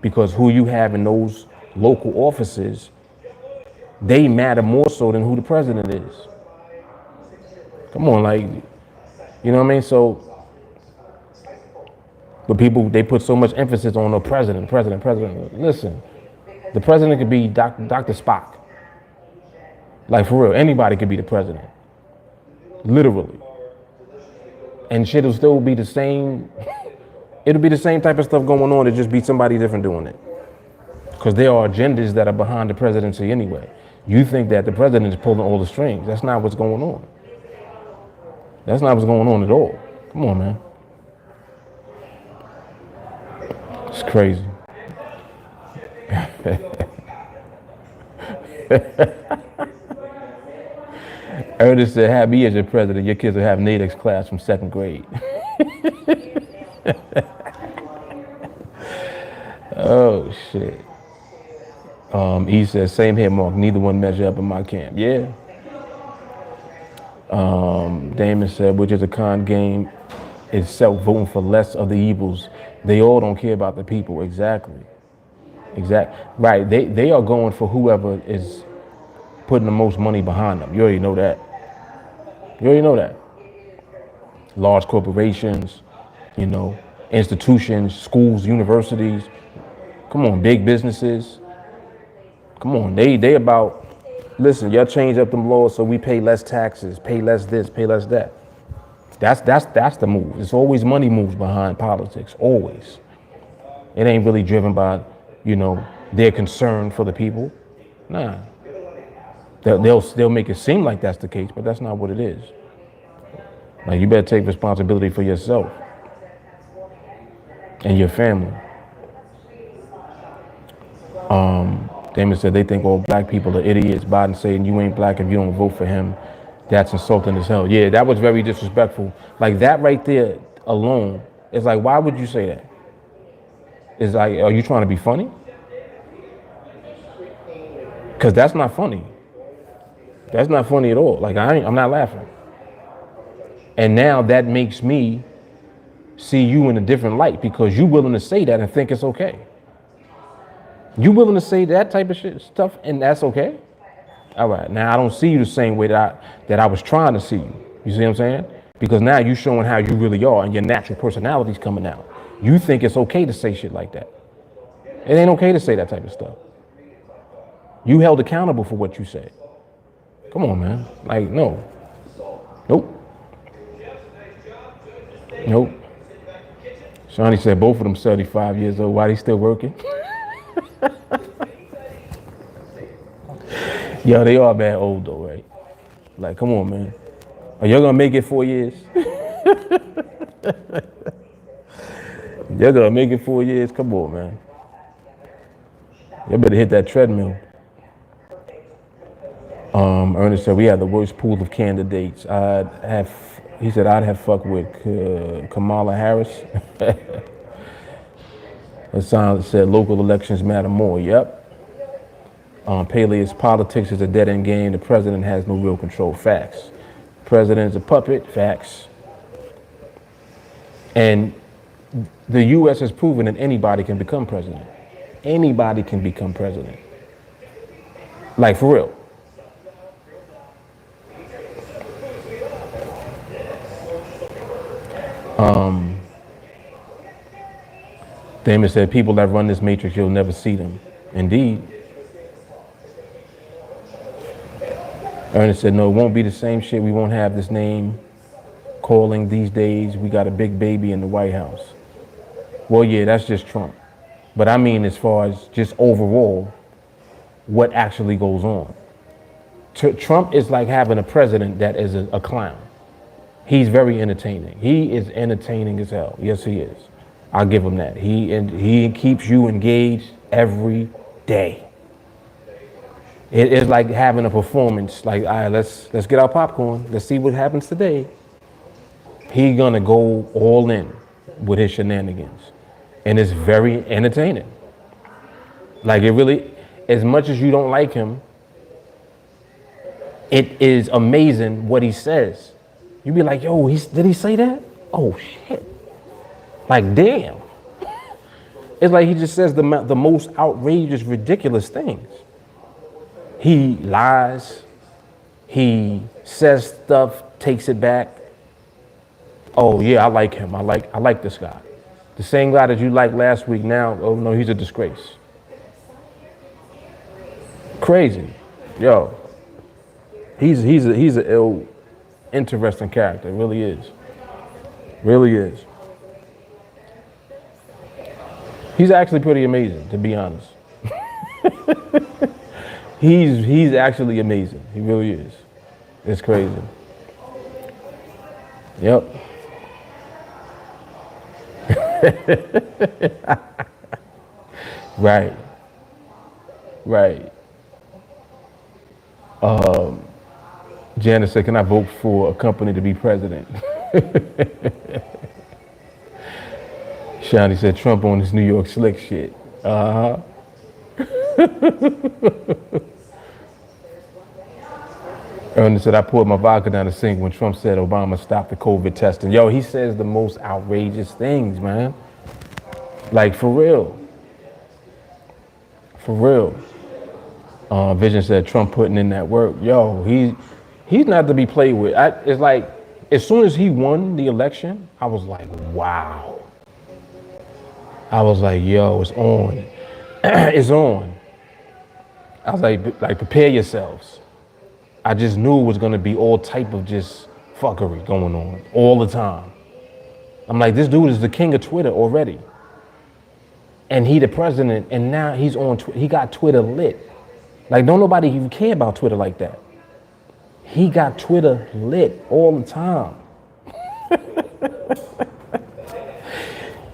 because who you have in those local offices, they matter more so than who the president is. Come on, like, you know what I mean? So, but people, they put so much emphasis on the president. Listen, the president could be Dr. Spock. Like, for real, anybody could be the president. Literally. And shit will still be the same. It'll be the same type of stuff going on. It'll just be somebody different doing it. Because there are agendas that are behind the presidency anyway. You think that the president is pulling all the strings. That's not what's going on. That's not what's going on at all. Come on, man. It's crazy. Ernest said, have me as your president. Your kids will have NADEX class from 2nd grade. Oh, shit. He says, same here, Mark. Neither one measure up in my camp. Yeah. Damon said, which is a con game itself, voting for less of the evils. They all don't care about the people. Exactly. Right. They are going for whoever is putting the most money behind them. You already know that. Large corporations, you know, institutions, schools, universities. Come on, big businesses. Come on, they about Listen, y'all change up them laws so we pay less taxes, pay less this, pay less that. That's the move. It's always money moves behind politics, always. It ain't really driven by, their concern for the people. Nah. They'll make it seem like that's the case, but that's not what it is. Like, you better take responsibility for yourself and your family. Damon said they think all black people are idiots. Biden saying you ain't black if you don't vote for him. That's insulting as hell. Yeah, that was very disrespectful. Like, that right there alone is like, why would you say that? It's like, are you trying to be funny? Because that's not funny. That's not funny at all. Like, I'm not laughing. And now that makes me see you in a different light because you're willing to say that and think it's okay. You willing to say that type of stuff and that's okay? All right, now I don't see you the same way that I was trying to see you. You see what I'm saying? Because now you're showing how you really are and your natural personality's coming out. You think it's okay to say shit like that. It ain't okay to say that type of stuff. You held accountable for what you said. Come on, man. Like, no. Nope. Nope. Shawnee said both of them 75 years old. Why they still working? Yo, they are bad old though, right? Like, come on, man. Are y'all gonna make it 4 years? Y'all gonna make it 4 years? Come on, man. Y'all better hit that treadmill. Ernest said we had the worst pool of candidates. He said I'd have fucked with Kamala Harris. Hassan said local elections matter more. Yep. Peleus, politics is a dead-end game. The president has no real control. Facts. President is a puppet. Facts. And the U.S. has proven that anybody can become president. Anybody can become president. Like, for real. Damon said people that run this matrix, you'll never see them. Indeed. Ernest said, no, it won't be the same shit. We won't have this name calling these days. We got a big baby in the White House. Well, yeah, that's just Trump. But I mean, as far as just overall, what actually goes on. Trump is like having a president that is a clown. He's very entertaining. He is entertaining as hell. Yes, he is. I'll give him that. He keeps you engaged every day. It is like having a performance. Like, all right, let's get our popcorn. Let's see what happens today. He's gonna go all in with his shenanigans, and it's very entertaining. Like, it really, as much as you don't like him, it is amazing what he says. You be like, yo, did he say that? Oh shit! Like, damn. It's like he just says the most outrageous, ridiculous things. He lies. He says stuff, takes it back. Oh yeah, I like him. I like this guy. The same guy that you liked last week now, oh no, he's a disgrace. Crazy. Yo. He's an ill, interesting character. Really is. Really is. He's actually pretty amazing, to be honest. He's actually amazing. He really is. It's crazy. Yep. Right. Right. Janice said, can I vote for a company to be president? Shawnee said, Trump on his New York slick shit. Uh-huh. Ernest said, I poured my vodka down the sink when Trump said Obama stopped the COVID testing. Yo, he says the most outrageous things, man. Like, for real. For real. Vision said Trump putting in that work. Yo, he's not to be played with. It's like, as soon as he won the election, I was like, wow. I was like, yo, it's on. It's on. I was like, prepare yourselves. I just knew it was going to be all type of just fuckery going on all the time. I'm like, this dude is the king of Twitter already. And he the president, and now he's on, he got Twitter lit. Like, don't nobody even care about Twitter like that. He got Twitter lit all the time.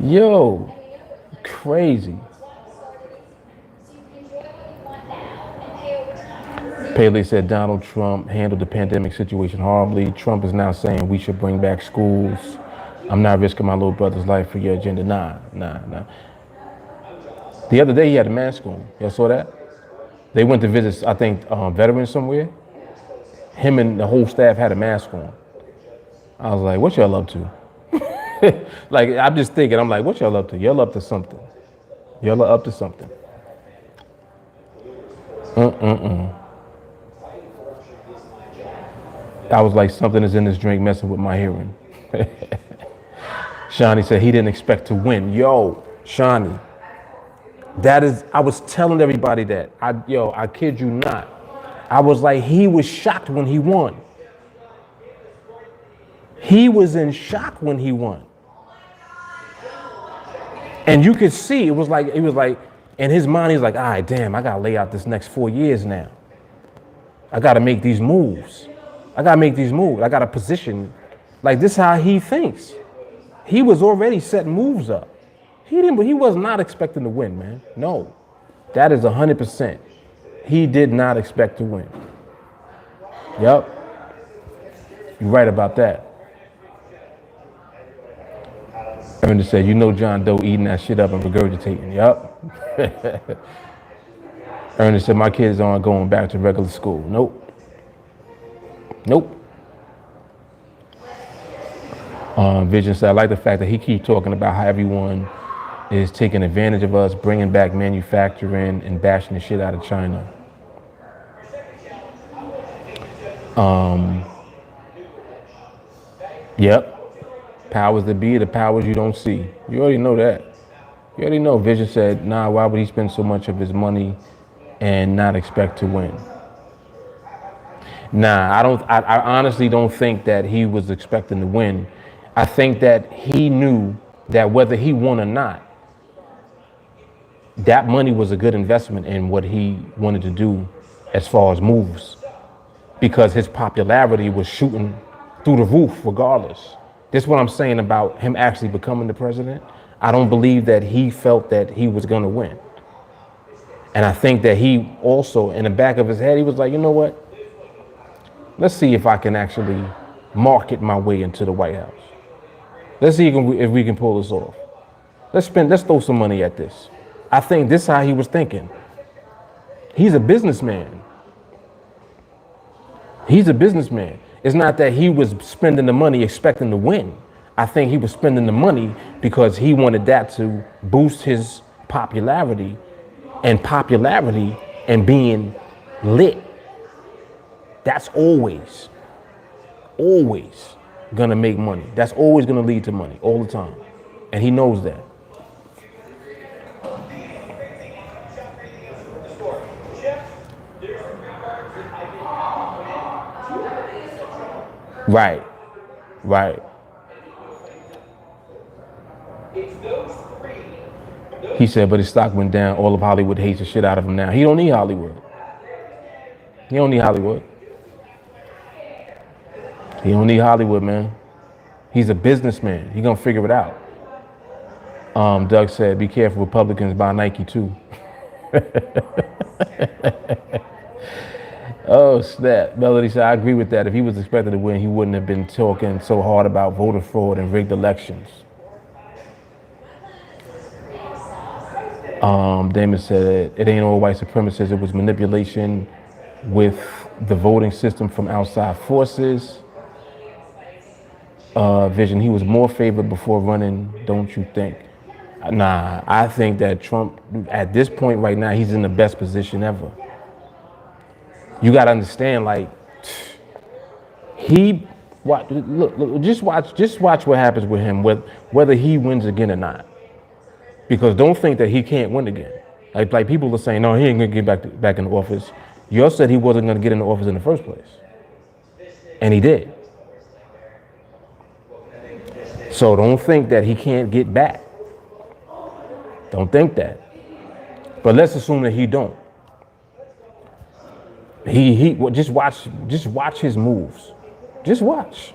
Yo, crazy. Paley said Donald Trump handled the pandemic situation horribly. Trump is now saying we should bring back schools. I'm not risking my little brother's life for your agenda. Nah. The other day he had a mask on. Y'all saw that? They went to visit, I think, veterans somewhere. Him and the whole staff had a mask on. I was like, what y'all up to? Like, I'm just thinking, I'm like, what y'all up to? Y'all up to something. Y'all are up to something. I was like, something is in this drink messing with my hearing. Shawnee said he didn't expect to win. Yo, Shawnee, that is, I was telling everybody that. I kid you not. I was like, he was shocked when he won. He was in shock when he won. And you could see, it was like, in his mind, he's like, all right, damn, I gotta lay out this next 4 years now. I gotta make these moves. I gotta position. Like, this is how he thinks. He was already setting moves up. He was not expecting to win, man. No, that is 100%. He did not expect to win. Yep. You're right about that. Ernest said, you know John Doe eating that shit up and regurgitating. Yep. Ernest said, my kids aren't going back to regular school. Nope. Vision said, I like the fact that he keeps talking about how everyone is taking advantage of us, bringing back manufacturing and bashing the shit out of China. Yep. Powers that be, the powers you don't see. You already know that. You already know. Vision said, nah, why would he spend so much of his money and not expect to win? Nah, I honestly don't think that he was expecting to win. I think that he knew that whether he won or not, that money was a good investment in what he wanted to do as far as moves, because his popularity was shooting through the roof regardless. This is what I'm saying about him actually becoming the president. I don't believe that he felt that he was going to win. And I think that he also, in the back of his head, he was like, you know what? Let's see if I can actually market my way into the White House. Let's see if we can pull this off. Let's throw some money at this. I think this is how he was thinking. He's a businessman. It's not that he was spending the money expecting to win. I think he was spending the money because he wanted that to boost his popularity and being lit. That's always gonna make money. That's always gonna lead to money all the time. And he knows that. Right. He said, but his stock went down. All of Hollywood hates the shit out of him now. He don't need Hollywood. He don't need Hollywood, man. He's a businessman. He gonna figure it out. Doug said, be careful, Republicans buy Nike too. Oh, snap. Melody said, I agree with that. If he was expected to win, he wouldn't have been talking so hard about voter fraud and rigged elections. Damon said, it ain't all white supremacists. It was manipulation with the voting system from outside forces. Vision, he was more favored before running, don't you think? Nah, I think that Trump, at this point right now, he's in the best position ever. You got to understand, like, just watch what happens with him, whether he wins again or not. Because don't think that he can't win again. Like people are saying, no, he ain't gonna get back in the office. You all said he wasn't gonna get in the office in the first place. And he did. So don't think that he can't get back. Don't think that. But let's assume that he don't. Well, just watch his moves. Just watch.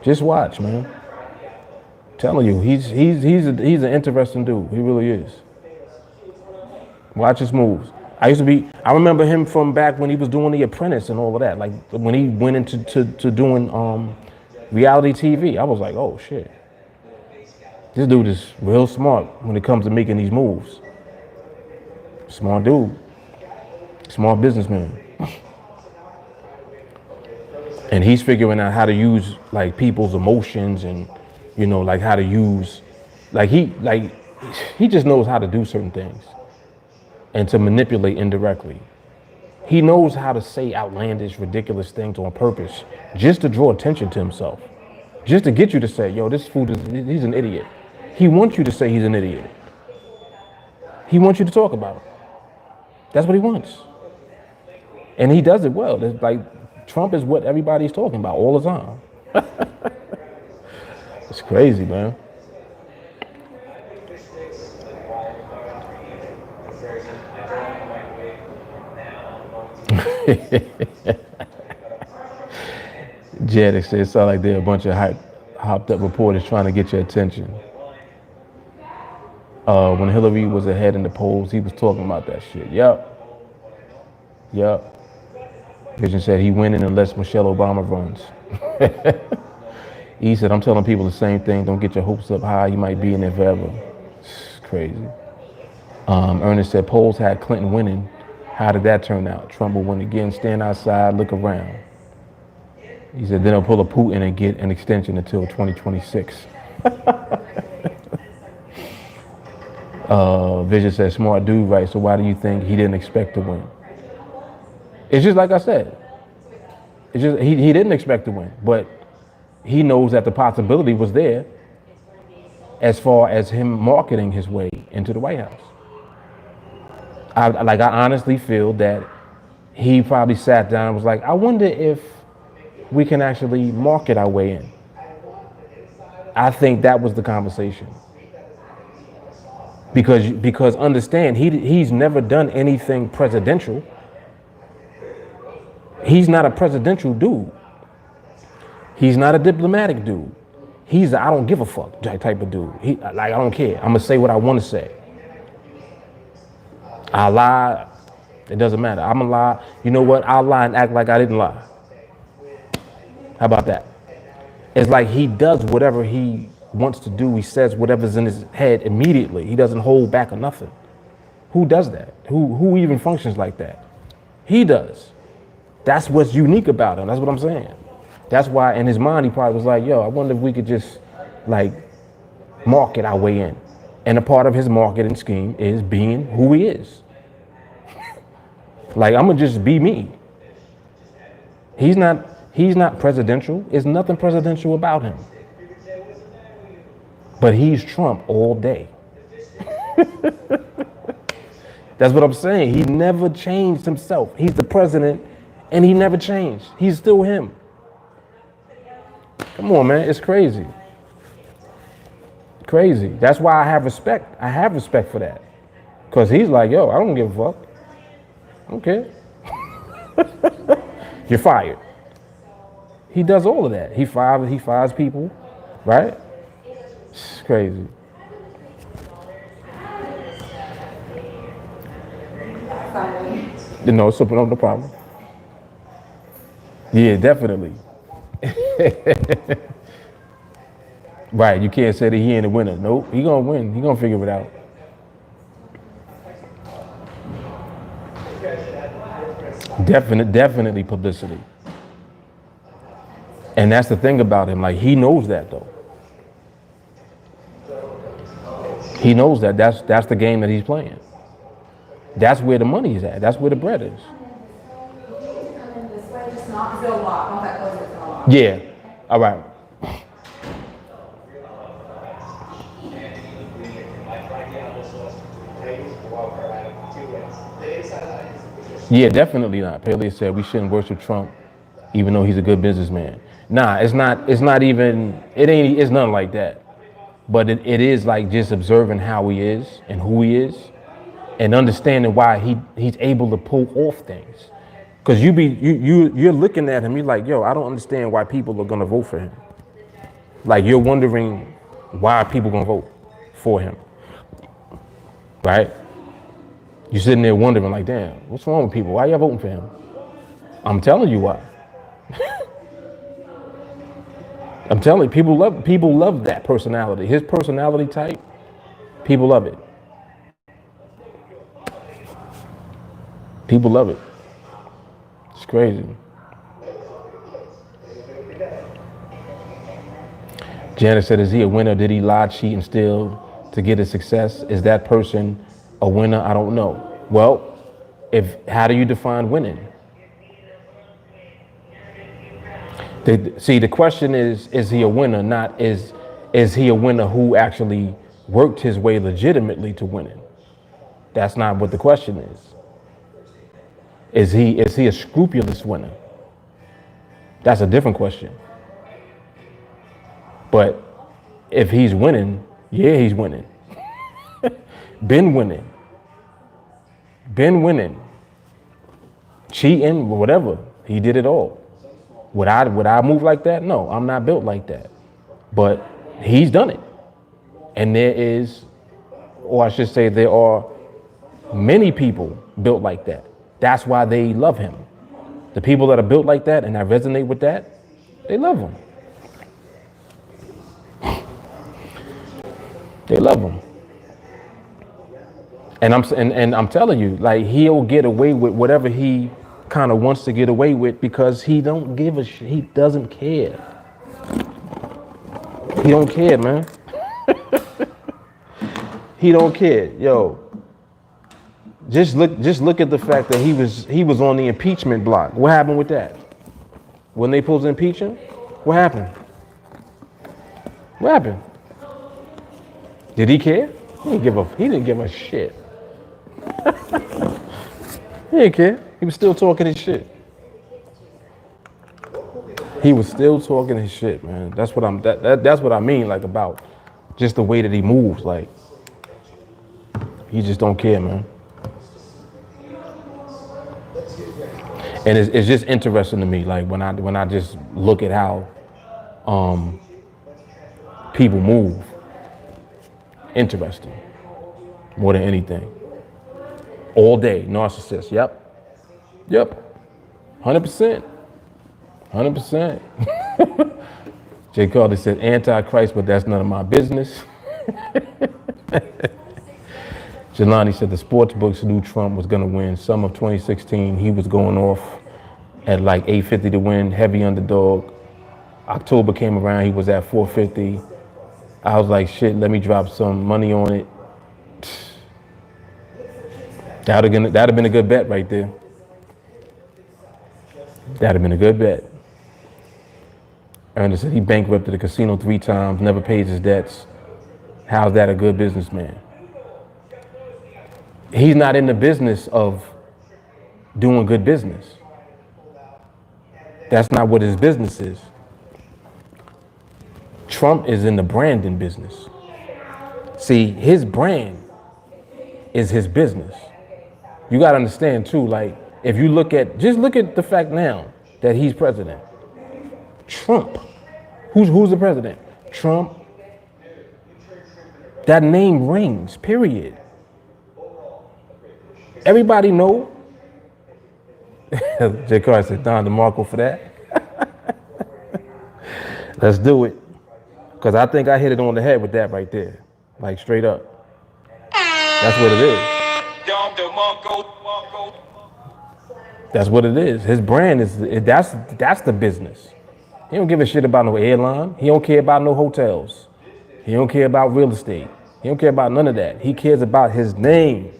Just watch, man. I'm telling you, he's an interesting dude. He really is. Watch his moves. I remember him from back when he was doing The Apprentice and all of that. Like when he went into doing reality TV, I was like, oh shit. This dude is real smart when it comes to making these moves. Smart dude. Smart businessman. And he's figuring out how to use like people's emotions and, you know, like how to use, he just knows how to do certain things and to manipulate indirectly. He knows how to say outlandish, ridiculous things on purpose just to draw attention to himself, just to get you to say, yo, this fool he's an idiot. He wants you to say he's an idiot. He wants you to talk about it. That's what he wants. And he does it well. It's like Trump is what everybody's talking about all the time. It's crazy, man. Janet said it sounds like they're a bunch of hopped up reporters trying to get your attention. When Hillary was ahead in the polls, he was talking about that shit. Yep. Vision said he winning unless Michelle Obama runs. He said, I'm telling people the same thing. Don't get your hopes up high. You might be in there forever. It's crazy. Ernest said polls had Clinton winning. How did that turn out? Trump will win again. Stand outside, look around. He said, then they'll pull a Putin and get an extension until 2026. Vision said, smart dude, right? So why do you think he didn't expect to win? It's just like I said. It's just he didn't expect to win, but he knows that the possibility was there as far as him marketing his way into the White House. I honestly feel that he probably sat down and was like, I wonder if we can actually market our way in. I think that was the conversation. Because understand, he's never done anything presidential. He's not a presidential dude. He's not a diplomatic dude. He's a I don't give a fuck type of dude. I don't care. I'm gonna say what I want to say. I lie. It doesn't matter. I'm gonna lie. You know what? I'll lie and act like I didn't lie. How about that? It's like he does whatever he wants to do. He says whatever's in his head immediately. He doesn't hold back or nothing. Who does that? Who even functions like that? He does. That's what's unique about him. That's what I'm saying. That's why in his mind he probably was like, yo, I wonder if we could just like market our way in. And a part of his marketing scheme is being who he is. Like, I'm gonna just be me. He's not presidential. There's nothing presidential about him. But he's Trump all day. That's what I'm saying. He never changed himself. He's the president and he never changed. He's still him. Come on, man. It's crazy. Crazy. That's why I have respect. I have respect for that. Because he's like, yo, I don't give a fuck. I don't care. You're fired. He does all of that. He fires people, right? It's crazy. No, it's no problem. Yeah, definitely. Right, you can't say that he ain't a winner. Nope, he gonna win. He gonna figure it out. Definitely publicity. And that's the thing about him. Like, he knows that though. He knows that. That's the game that he's playing. That's where the money is at. That's where the bread is. Yeah. All right. Yeah, definitely not. Paley said we shouldn't worship Trump even though he's a good businessman. Nah, it's not even, it's nothing like that. But it is like just observing how he is and who he is and understanding why he's able to pull off things. Cause you're looking at him, you're like, yo, I don't understand why people are gonna vote for him. Like you're wondering why are people gonna vote for him, right? You're sitting there wondering like, damn, what's wrong with people? Why y'all voting for him? I'm telling you why. I'm telling you, people love that personality. His personality type, people love it. People love it. It's crazy. Janet said, is he a winner? Did he lie, cheat, and steal to get his success? Is that person a winner? I don't know. Well, how do you define winning? The question is he a winner, not is he a winner who actually worked his way legitimately to winning? That's not what the question is. Is he a scrupulous winner? That's a different question. But if he's winning, yeah, he's winning. Been winning. Cheating, whatever. He did it all. Would I move like that? No, I'm not built like that. But he's done it. And or I should say there are many people built like that. That's why they love him. The people that are built like that and that resonate with that, they love him. They love him. And I'm telling you, like he'll get away with whatever he kind of wants to get away with because he don't give a shit. He doesn't care. He don't care, man. He don't care. Yo, just look at the fact that he was on the impeachment block. What happened with that? When they supposed to impeach him, what happened? What happened? Did he care? He didn't give a shit. He didn't care. He was still talking his shit. He was still talking his shit, man. That's what I mean, like about just the way that he moves. Like he just don't care, man. And it's just interesting to me, like when I just look at how people move. Interesting, more than anything. All day, narcissist. Yep. 100%. Jay Carter said, Antichrist, but that's none of my business. Jelani said the sports books knew Trump was going to win. Summer of 2016, he was going off at like 850 to win, heavy underdog. October came around, he was at 450. I was like, shit, let me drop some money on it. That'd have been a good bet right there. That'd have been a good bet. Ernest said he bankrupted the casino 3 times, never paid his debts. How's that a good businessman? He's not in the business of doing good business. That's not what his business is. Trump is in the branding business. See, his brand is his business. You got to understand too, like if you look at the fact now that he's president. Trump. Who's the president? Trump. That name rings, period. Everybody know. J. Carr said, Don DeMarco for that. Let's do it. Because I think I hit it on the head with that right there. Like straight up. That's what it is. That's what it is. His brand is, that's the business. He don't give a shit about no airline. He don't care about no hotels. He don't care about real estate. He don't care about none of that. He cares about his name.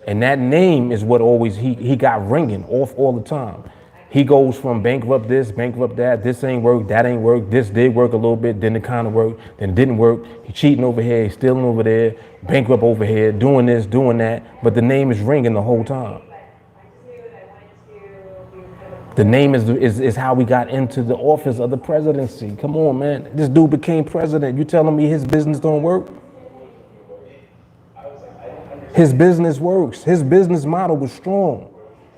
And that name is what always he got ringing off all the time. He goes from bankrupt this, bankrupt that, this ain't work, that ain't work, this did work a little bit, then it kind of worked, then it didn't work. He cheating over here, he's stealing over there, bankrupt over here, doing this, doing that, but the name is ringing the whole time. The name is how we got into the office of the presidency. Come on, man. This dude became president. You telling me his business don't work? His business works. His business model was strong.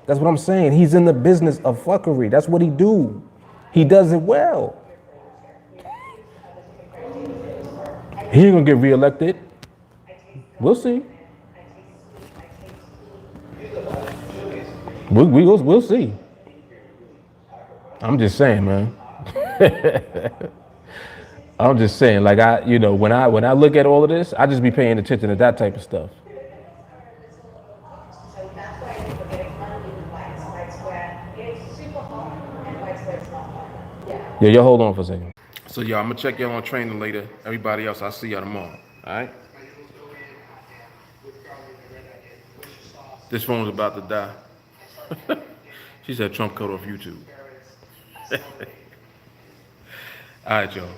That's what I'm saying. He's in the business of fuckery. That's what he do. He does it well. He ain't gonna get reelected. We'll see. We'll see. I'm just saying, man. I'm just saying, like when I look at all of this, I just be paying attention to that type of stuff. So that's why I think we're getting uneven lights, lights where it's super hot and lights where it's not hot. Yeah. Yeah, y'all hold on for a second. So y'all, I'm gonna check y'all on training later. Everybody else, I'll see y'all tomorrow. All right? This phone's about to die. She said Trump cut off YouTube. All right, y'all.